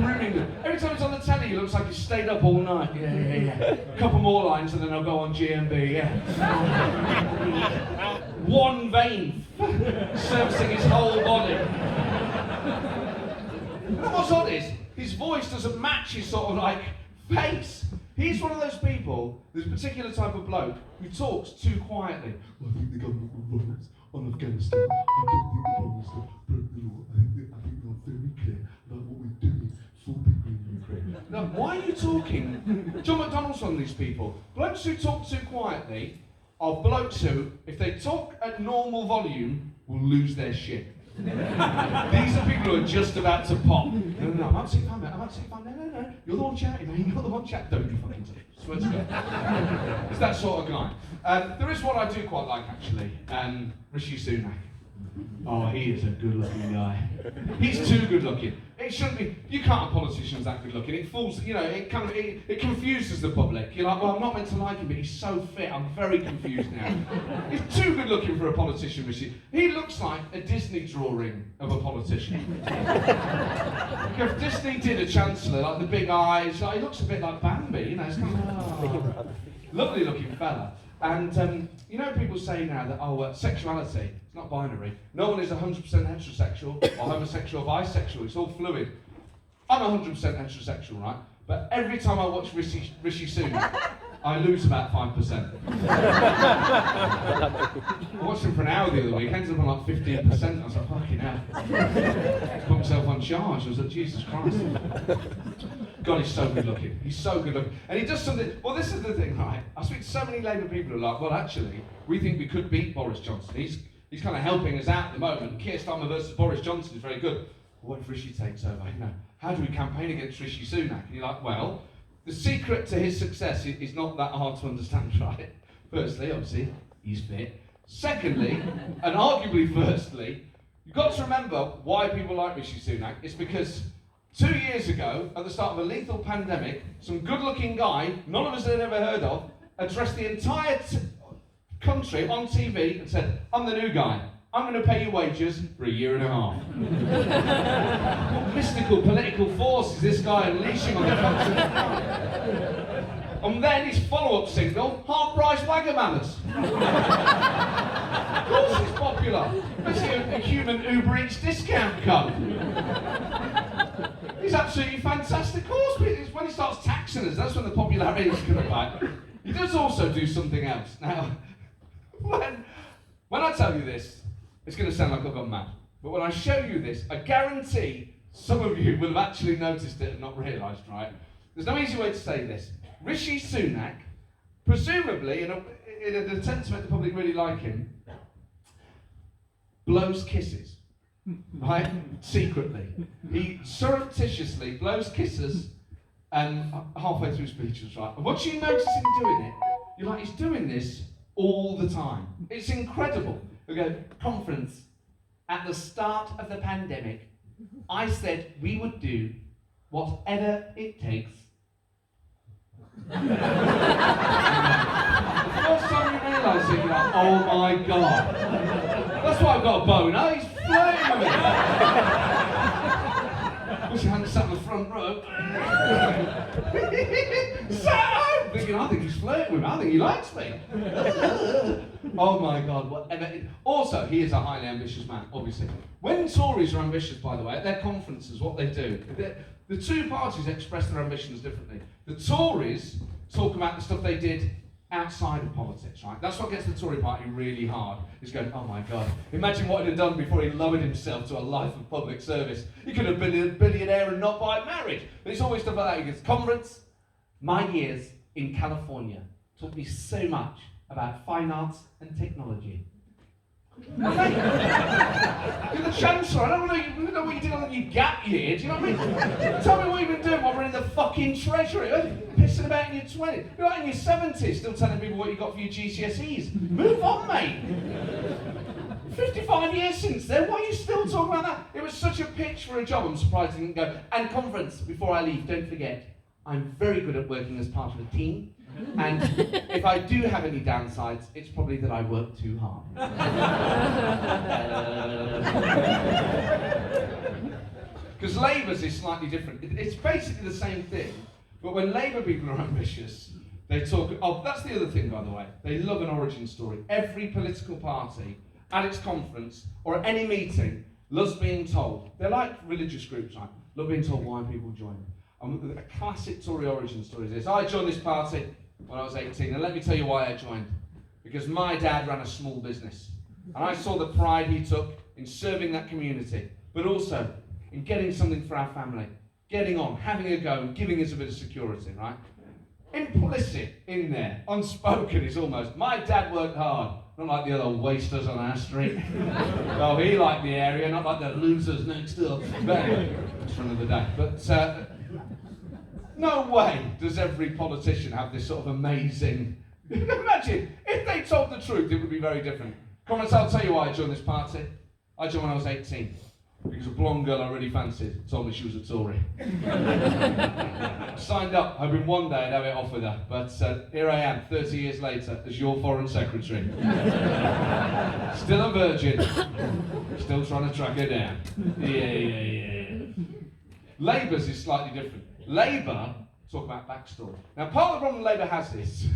brimming. Every time he's on the telly, he looks like he's stayed up all night. Yeah. A couple more lines and then I'll go on GMB, yeah. One vein servicing his whole body. And what's odd is, his voice doesn't match his sort of like face. He's one of those people, there's a particular type of bloke who talks too quietly. Well, I think the government will run us on Afghanistan. I don't think the Prime Minister broke the law. I think they're very clear about what we're doing for people in Ukraine. Now, why are you talking? John McDonnell's one of these people. Blokes who talk too quietly are blokes who, if they talk at normal volume, will lose their shit. These are people who are just about to pop. No, I'm absolutely fine, mate. I'm absolutely fine. No. You're the one chatting, mate. You're the one chatting. Don't you fucking talk. Swear to God. It's that sort of guy. There is one I do quite like, actually. Rishi Sunak. Oh, he is a good-looking guy. He's too good-looking. It shouldn't be. You can't have politicians that good-looking. It fools. You know, it confuses the public. You're like, well, I'm not meant to like him, but he's so fit. I'm very confused now. He's too good-looking for a politician, Rishi. He looks like a Disney drawing of a politician. If Disney did a chancellor, like the big eyes, like, he looks a bit like Bambi. You know, it's kind of lovely-looking fella. And you know, people say now that sexuality. Not binary. No one is 100% heterosexual or homosexual or bisexual. It's all fluid. I'm 100% heterosexual, right? But every time I watch Rishi Sunak, I lose about 5%. I watched him for an hour the other week, ended up on like 15%. I was like, fucking hell. Put myself on charge. I was like, Jesus Christ. God, he's so good looking. He's so good looking. And he does something, well, this is the thing, right? I speak to so many Labour people who are like, well, actually, we think we could beat Boris Johnson. He's kind of helping us out at the moment. Keir Starmer versus Boris Johnson is very good. What if Rishi takes over? You know, how do we campaign against Rishi Sunak? And you're like, well, the secret to his success is not that hard to understand, right? Firstly, obviously, he's fit. Secondly, and arguably firstly, you've got to remember why people like Rishi Sunak. It's because 2 years ago, at the start of a lethal pandemic, some good-looking guy, none of us had ever heard of, addressed the entire country on TV and said, I'm the new guy. I'm going to pay you wages for a year and a half. What mystical political force is this guy unleashing on the country? And then his follow-up single, half-price Wagamama's. Of course it's popular. Especially a human Uber Eats discount code. He's absolutely fantastic. Of course, it's when he starts taxing us, that's when the popularity is going back. He does also do something else. Now, when I tell you this, it's going to sound like I've gone mad. But when I show you this, I guarantee some of you will have actually noticed it and not realised, right? There's no easy way to say this. Rishi Sunak, presumably in an attempt to make the public really like him, blows kisses, right? Secretly. He surreptitiously blows kisses halfway through speeches, right? And once you notice him doing it, you're like, he's doing this all the time. It's incredible. We go, conference. At the start of the pandemic, I said we would do whatever it takes. The first time you realise it, you're like, oh my God. That's why I've got a boner. He's flirting with me. Wish I hadn't sat in the front row. Sat home thinking, I think he's flirting with me. I think he likes me. Oh my God, whatever. Also, he is a highly ambitious man, obviously. When Tories are ambitious, by the way, at their conferences, what they do, the two parties express their ambitions differently. The Tories talk about the stuff they did outside of politics, right? That's what gets the Tory party really hard, is going, oh my God, imagine what he'd have done before he lowered himself to a life of public service. He could have been a billionaire and not buy marriage. But it's always stuff like that. He goes, conference, my years in California taught me so much about fine arts and technology. You're the Chancellor, I don't know what you did on your gap year, do you know what I mean? Tell me what you've been doing while we're in the fucking Treasury, pissing about in your 20s. You're like in your 70s, still telling people what you got for your GCSEs. Move on, mate. 55 years since then, why are you still talking about that? It was such a pitch for a job, I'm surprised he didn't go. And conference, before I leave, don't forget, I'm very good at working as part of a team. And if I do have any downsides, it's probably that I work too hard. Because Labour's is slightly different. It's basically the same thing, but when Labour people are ambitious, they talk, oh, that's the other thing, by the way. They love an origin story. Every political party, at its conference, or at any meeting, loves being told. They're like religious groups, right? Love being told why people join. And a classic Tory origin story is this. I joined this party when I was 18, and let me tell you why I joined. Because my dad ran a small business, and I saw the pride he took in serving that community, but also in getting something for our family, getting on, having a go, and giving us a bit of security, right? Implicit in there, unspoken, is almost, my dad worked hard, not like the other wasters on our street. Well, he liked the area, not like the losers next door. But anyway, it's for another day. But no way does every politician have this sort of amazing... Imagine, if they told the truth, it would be very different. Comments, I'll tell you why I joined this party. I joined when I was 18. Because a blonde girl I really fancied told me she was a Tory. Signed up, hoping one day I'd have it off with her. But here I am, 30 years later, as your Foreign Secretary. Still a virgin. Still trying to track her down. Yeah. Labour's is slightly different. Labour talk about backstory. Now, part of the problem Labour has is,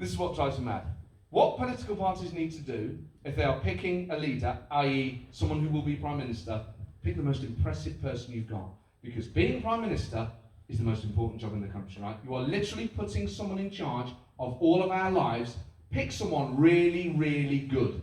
this is what drives them mad. What political parties need to do, if they are picking a leader, i.e. someone who will be Prime Minister, pick the most impressive person you've got. Because being Prime Minister is the most important job in the country, right? You are literally putting someone in charge of all of our lives. Pick someone really, really good.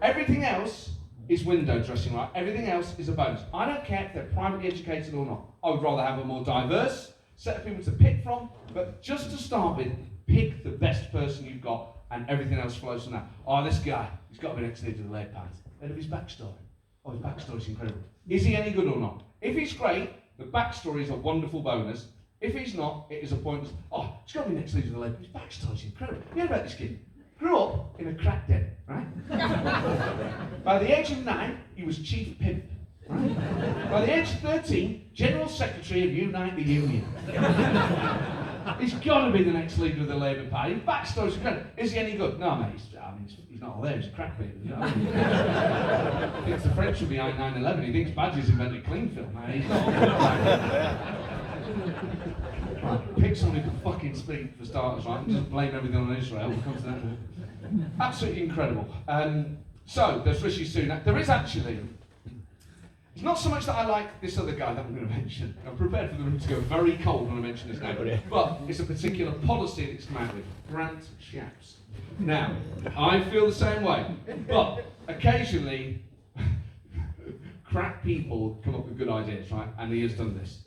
Everything else is window dressing, right? Everything else is a bonus. I don't care if they're privately educated or not. I would rather have a more diverse set of people to pick from, but just to start with, pick the best person you've got, and everything else flows from that. Oh, this guy, he's got to be next leader of the Labour Party. Then of his backstory. Oh, his backstory's incredible. Is he any good or not? If he's great, the backstory is a wonderful bonus. If he's not, it is a pointless. Oh, he's got to be next leader of the Labour Party. His backstory's incredible. You hear about this kid? Grew up in a crack den, right? By the age of 9, he was chief pimp. Right? By the age of 13, General Secretary of Unite the Union. He's got to be the next leader of the Labour Party. His backstory's incredible. Is he any good? No, mate. He's not all there. He's a crack baby. You know? He thinks the French were behind 9/11. He thinks Badges invented cling film. He's not all there. Right. Pick someone who can fucking speak for starters, right? And just blame everything on Israel. We'll come to that. Absolutely incredible. So there's Rishi Sunak. There is actually. It's not so much that I like this other guy that I'm going to mention. I'm prepared for the room to go very cold when I mention his name. But it's a particular policy that it's come out with. Grant Shapps. Now, I feel the same way. But occasionally, crap people come up with good ideas, right? And he has done this.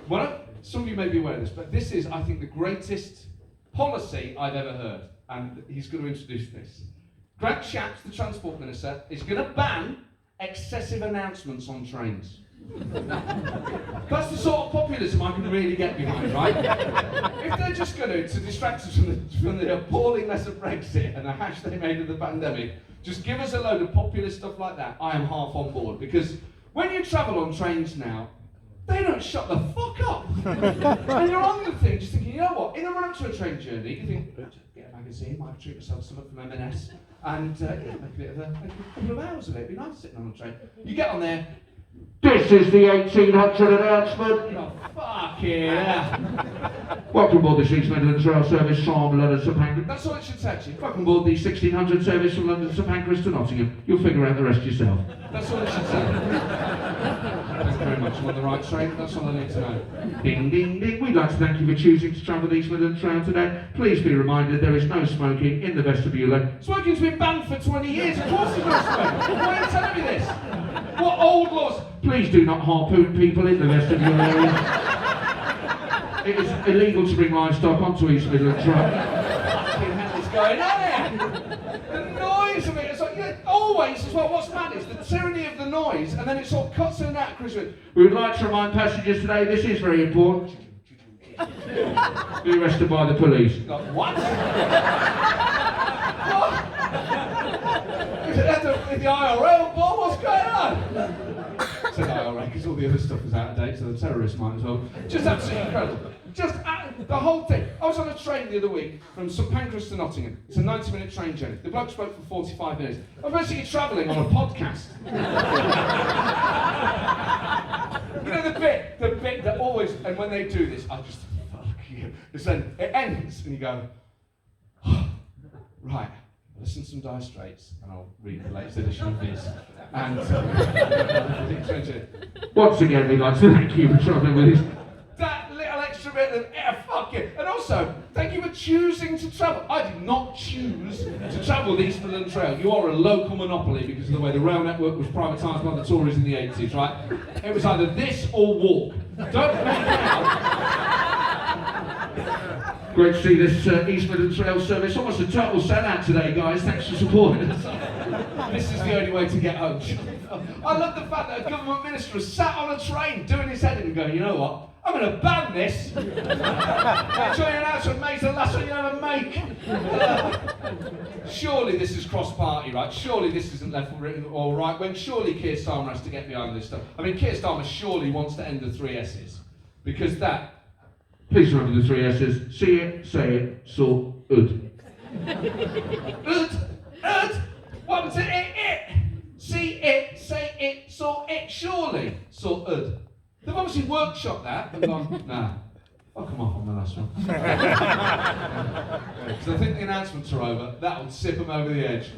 Well, some of you may be aware of this, but this is, I think, the greatest policy I've ever heard. And he's going to introduce this. Grant Shapps, the Transport Minister, is going to ban excessive announcements on trains. That's the sort of populism I can really get behind, right? If they're just going to distract us from the appalling mess of Brexit and the hash they made of the pandemic, just give us a load of populist stuff like that, I am half on board. Because when you travel on trains now, they don't shut the fuck up. And you're on the thing just thinking, you know what, in a run to a train journey, you think, get a magazine, might treat myself something from M&S, and make a bit of a couple of hours of it. It'd be nice sitting on a train. You get on there, this is the 1800 announcement. Oh, fuck yeah. Welcome aboard the East Midlands Rail Service from London to Pancras. That's all it should say to you. Welcome aboard the 1600 service from London to Pancras to Nottingham. You'll figure out the rest yourself. That's all it should say. Thank you very much. I'm on the right train. That's all I need to know. Ding, ding, ding. We'd like to thank you for choosing to travel the East Midlands Rail today. Please be reminded there is no smoking in the vestibule. Smoking's been banned for 20 years. Of course there's no smoking. Why are you telling me this? What old laws? Please do not harpoon people in the vestibule area. It is illegal to bring livestock onto East Midlands Rail. Fucking hell is going on here? The noise of it, it's like, always as well, what's mad is the tyranny of the noise, and then it sort of cuts in and out, Chris. We would like to remind passengers today, this is very important. Be arrested by the police. Like, what? What? Is it at the IRL board? What's going on? I said IRL because all the other stuff is out of date, so the terrorists might as well. Just absolutely incredible. Just the whole thing. I was on a train the other week from St Pancras to Nottingham. It's a 90-minute train journey. The bloke spoke for 45 minutes. I'm basically travelling on a podcast. You know the bit that always, and when they do this, I just, fuck you. It's then, it ends, and you go, oh, right, listen to some Dire Straits, and I'll read the latest edition of this. And once again, we'd like to thank you for travelling with us. That little extra bit of, fuck you. And also, thank you for choosing to travel. I did not choose to travel the East Midlands Rail. You are a local monopoly because of the way the rail network was privatised by the Tories in the 80s, right? It was either this or walk. Don't make it out. Great to see this East Midlands Rail service. Almost a total sellout today, guys. Thanks for supporting us. This is the only way to get home. I love the fact that a government minister has sat on a train doing his head in and going, you know what? I'm going to ban this. Make sure your announcement makes the last one you ever make. Surely this is cross-party, right? Surely this isn't left or right. When surely Keir Starmer has to get behind this stuff. I mean, Keir Starmer surely wants to end the 3 S's. Because that... Please remember the 3 S's. See it, say it, sort, ud. Ud. What to it? See it, say it, sort it, surely. Sort, ud. They've obviously workshopped that and gone, nah, I'll come off on the last one. Because I think the announcements are over, that'll tip them over the edge.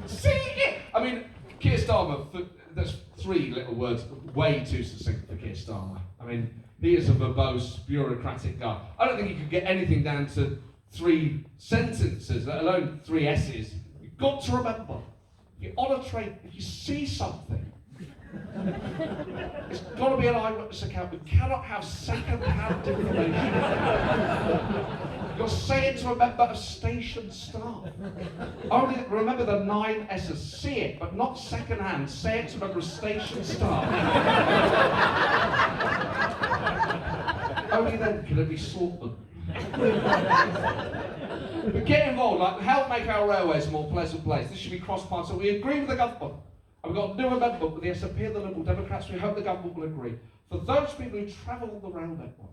See it! I mean, Keir Starmer, that's 3 little words, way too succinct for Keir Starmer. I mean, he is a verbose, bureaucratic guy. I don't think he could get anything down to 3 sentences, let alone 3 S's. You've got to remember, you're on a train, if you see something, it's got to be an eyewitness account. We cannot have second-hand information. You'll say it to a member of station staff. Only remember the 9 S's. See it, but not second-hand. Say it to a member of station staff. Only then can it be sorted. But get involved, like help make our railways a more pleasant place. This should be cross-party. So we agree with the government. And we've got a new amendment with the SNP and the Liberal Democrats. We hope the government will agree. For those people who travel on the rail network,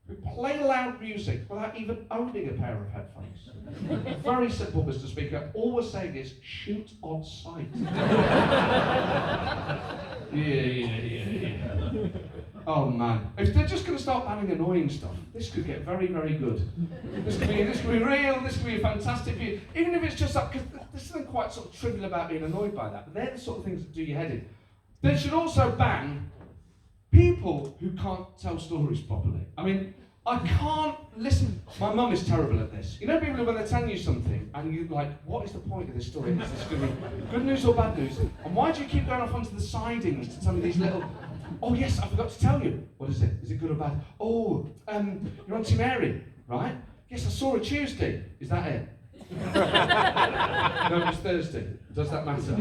who play loud music without even owning a pair of headphones. Very simple, Mr. Speaker. All we're saying is shoot on sight. Yeah. Oh man. If they're just going to start banning annoying stuff, this could get very, very good. This could be real, this could be a fantastic view. Even if it's just like, because there's something quite sort of trivial about being annoyed by that, but they're the sort of things that do your head in. They should also ban people who can't tell stories properly. I mean, I can't listen. My mum is terrible at this. You know people who, when they're telling you something, and you're like, what is the point of this story? Is this going to be good news or bad news? And why do you keep going off onto the sidings to tell me these little, oh yes, I forgot to tell you. What is it? Is it good or bad? Oh, your Auntie Mary, right? Yes, I saw her Tuesday. Is that it? No, it was Thursday. Does that matter?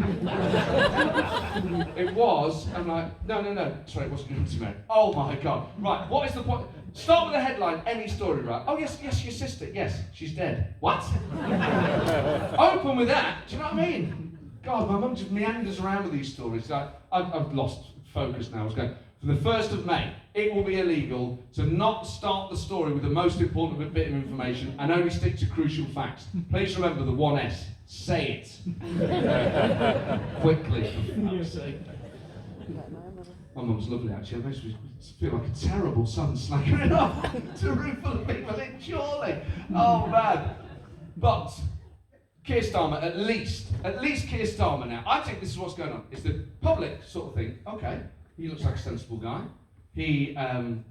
It was. I'm like, no. Sorry, it wasn't your Auntie Mary. Oh my God. Right, what is the point? Start with a headline, any story, right? Oh yes, your sister. Yes, she's dead. What? Open with that. Do you know what I mean? God, my mum just meanders around with these stories. I've lost focus now. I was going, for the 1st of May, it will be illegal to not start the story with the most important bit of information and only stick to crucial facts. Please remember the 1S. Say it. Quickly, for fuck's sake. My mum's lovely, actually. It makes me feel like a terrible son slaggering it off to a room full of people in Chorley. Oh, man. But Keir Starmer, at least Keir Starmer now, I think this is what's going on. It's the public sort of thing. Okay, he looks like a sensible guy. He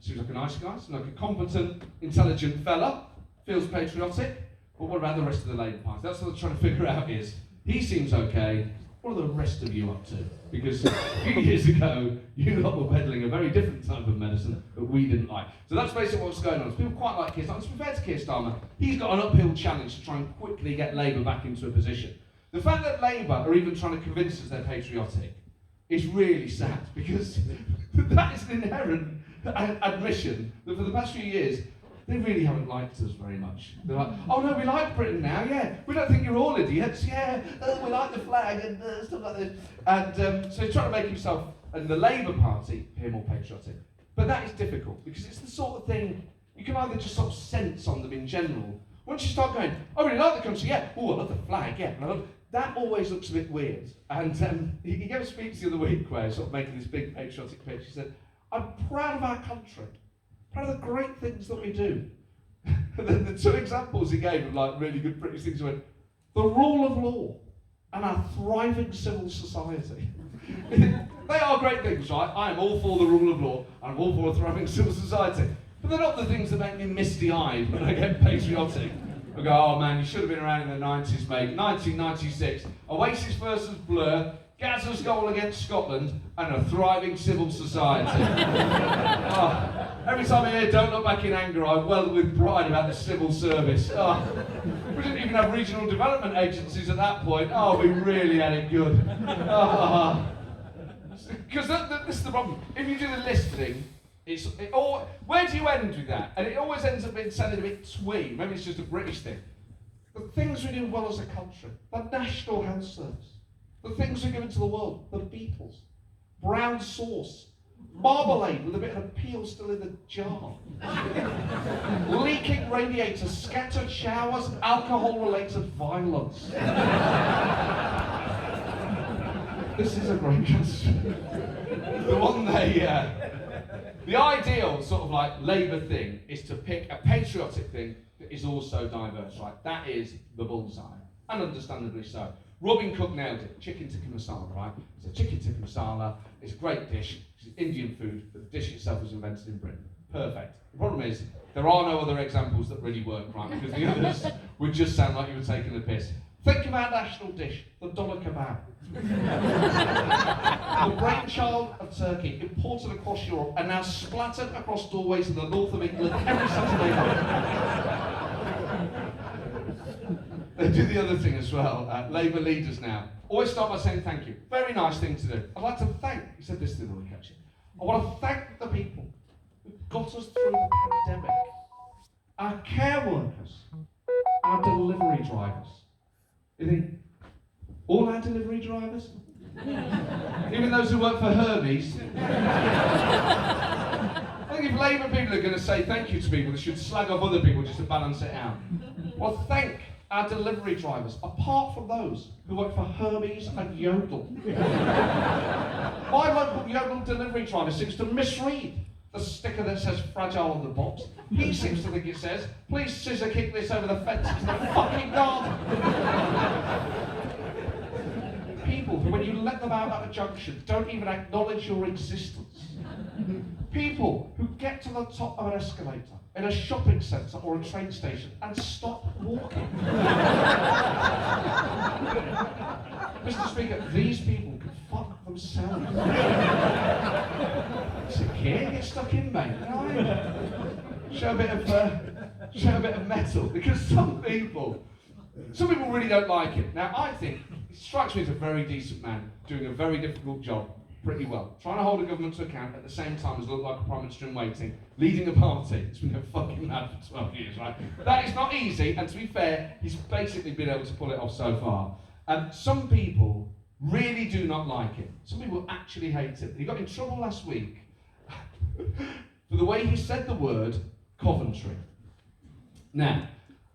seems like a nice guy, seems like a competent, intelligent fella, feels patriotic. But what about the rest of the Labour Party? That's what they're trying to figure out is, he seems okay, what are the rest of you up to? Because a few years ago, you lot were peddling a very different type of medicine that we didn't like. So that's basically what's going on. People quite like Keir Starmer. To be fair to Keir Starmer, he's got an uphill challenge to try and quickly get Labour back into a position. The fact that Labour are even trying to convince us they're patriotic is really sad, because that is an inherent admission that for the past few years, they really haven't liked us very much. They're like, oh no, we like Britain now, yeah. We don't think you're all idiots, yeah. We like the flag and stuff like this. And so he's trying to make himself and the Labour Party appear more patriotic. But that is difficult, because it's the sort of thing you can either just sort of sense on them in general. Once you start going, I really like the country, yeah. Oh, I love the flag, yeah. That always looks a bit weird. And he gave a speech the other week where he's sort of making this big patriotic pitch. He said, I'm proud of our country. Proud of the great things that we do. the 2 examples he gave of like really good British things were the rule of law and our thriving civil society. They are great things, right? I am all for the rule of law and I'm all for a thriving civil society. But they're not the things that make me misty-eyed when I get patriotic. I go, oh man, you should have been around in the 90s, mate. 1996, Oasis versus Blur, Gazza's goal against Scotland, and a thriving civil society. Every time I hear Don't Look Back in Anger, I well with pride about the civil service. We didn't even have regional development agencies at that point. Oh, we really had it good. Because this is the problem. If you do the listing, where do you end with that? And it always ends up being sounding a bit twee. Maybe it's just a British thing. The things we do well as a country, the National Health Service, the things we're giving to the world, the Beatles, brown sauce, marmalade with a bit of peel still in the jar, leaking radiators, scattered showers, alcohol-related violence. This is a great country. The one the ideal sort of like Labour thing is to pick a patriotic thing that is also diverse, right? That is the bullseye, and understandably so. Robin Cook nailed it. Chicken tikka masala, right? It's a chicken tikka masala. It's a great dish. It's Indian food, but the dish itself was invented in Britain. Perfect. The problem is, there are no other examples that really work, right? Because the others would just sound like you were taking the piss. Think of our national dish, the doner kebab. The brainchild of Turkey, imported across Europe, and now splattered across doorways in the north of England every Saturday night. They do the other thing as well. Labour leaders now always start by saying thank you. Very nice thing to do. I'd like to thank, he said this the other week actually, I want to thank the people who got us through the pandemic. Our care workers, our delivery drivers. You think, all our delivery drivers? Even those who work for Hermes? I think if Labour people are going to say thank you to people, they should slag off other people just to balance it out. Well, thank our delivery drivers, apart from those who work for Hermes and Yodel. My local Yodel delivery driver seems to misread the sticker that says fragile on the box. He seems to think it says, please scissor kick this over the fence into the fucking garden. People who, when you let them out at a junction, don't even acknowledge your existence. People who get to the top of an escalator in a shopping centre or a train station and stop walking. Mr. Speaker, these people can fuck themselves. It's okay, get stuck in, mate. Right? Show a bit of metal, because some people really don't like it. Now, I think it strikes me as a very decent man doing a very difficult job pretty well, trying to hold a government to account at the same time as look like a prime minister in waiting, leading a party that's been fucking mad for 12 years, right? That is not easy, and to be fair, he's basically been able to pull it off so far. And some people really do not like it. Some people actually hate it. He got in trouble last week for the way he said the word Coventry. Now,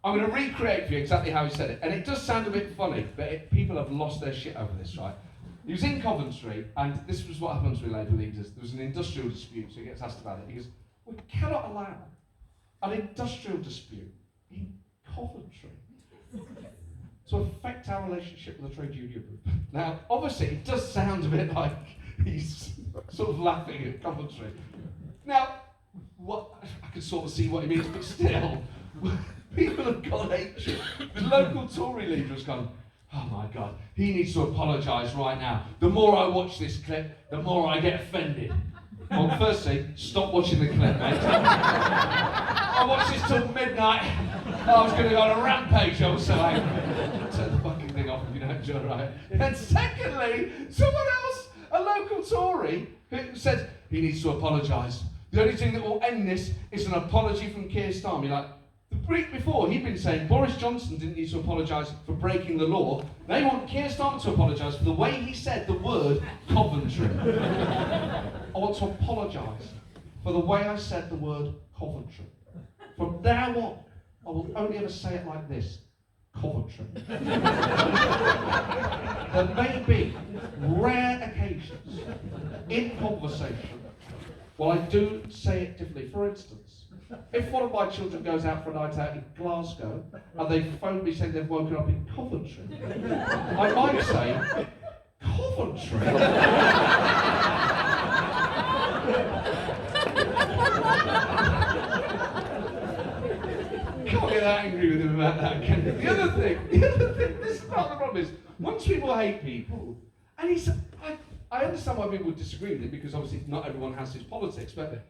I'm going to recreate for you exactly how he said it, and it does sound a bit funny, but people have lost their shit over this, right? He was in Coventry, and this was what happens with Labour leaders. There was an industrial dispute, so he gets asked about it. He goes, we cannot allow an industrial dispute in Coventry to affect our relationship with the trade union group. Now, obviously, it does sound a bit like he's sort of laughing at Coventry. Now, I can sort of see what he means, but still, people have gone ancient. The local Tory leader has gone, oh my God, he needs to apologise right now. The more I watch this clip, the more I get offended. Well, firstly, stop watching the clip, mate. I watched this till midnight. I was going to go on a rampage, I was saying. Turn the fucking thing off if you don't enjoy it, right? And secondly, someone else, a local Tory, who said he needs to apologise. The only thing that will end this is an apology from Keir Starmer. You're like, the week before, he'd been saying Boris Johnson didn't need to apologise for breaking the law. They want Keir Starmer to apologise for the way he said the word Coventry. I want to apologise for the way I said the word Coventry. From now on, I will only ever say it like this: Coventry. There may be rare occasions in conversation while I do say it differently. For instance, if one of my children goes out for a night out in Glasgow and they phone me saying they've woken up in Coventry, I might say, Coventry? Can't get that angry with him about that, can you? The other thing, this is part of the problem is, once people hate people, and I understand why people would disagree with him, because obviously not everyone has his politics, but I think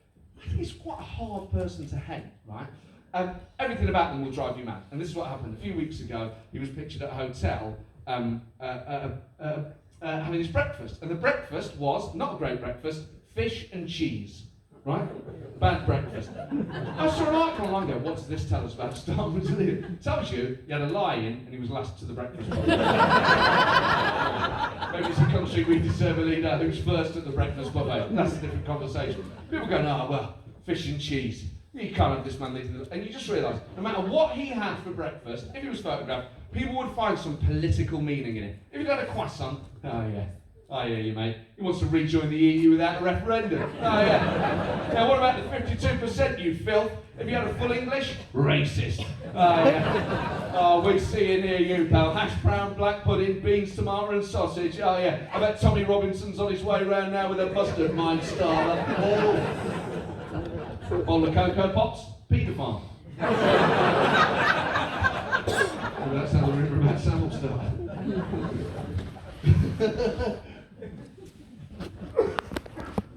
he's quite a hard person to hate, right? Everything about them will drive you mad. And this is what happened. A few weeks ago, he was pictured at a hotel having his breakfast. And the breakfast was, not a great breakfast, fish and cheese, right? Bad breakfast. I saw an article online go, what does this tell us about Starmer's leader? It tells you he had a lie-in and he was last to the breakfast buffet. Maybe it's a country we deserve a leader who's first at the breakfast buffet. That's a different conversation. People go, oh, well, fish and cheese. You can't have this man leading. And you just realise, no matter what he had for breakfast, if he was photographed, people would find some political meaning in it. If he got a croissant, oh yeah, you mate. He wants to rejoin the EU without a referendum. Oh yeah. Now what about the 52%, you filth? If you had a full English, racist. Oh yeah. Oh, we see in here, you pal. Hash brown, black pudding, beans, tomato and sausage. Oh yeah. I bet Tommy Robinson's on his way round now with a mustard mind starter. Oh. On the Cocoa Pops, Peter Farm. Oh, that's how the river about Samuel started.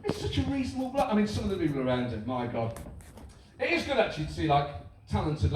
It's such a reasonable bloke. I mean, some of the people around him, my God. It is good actually to see like talented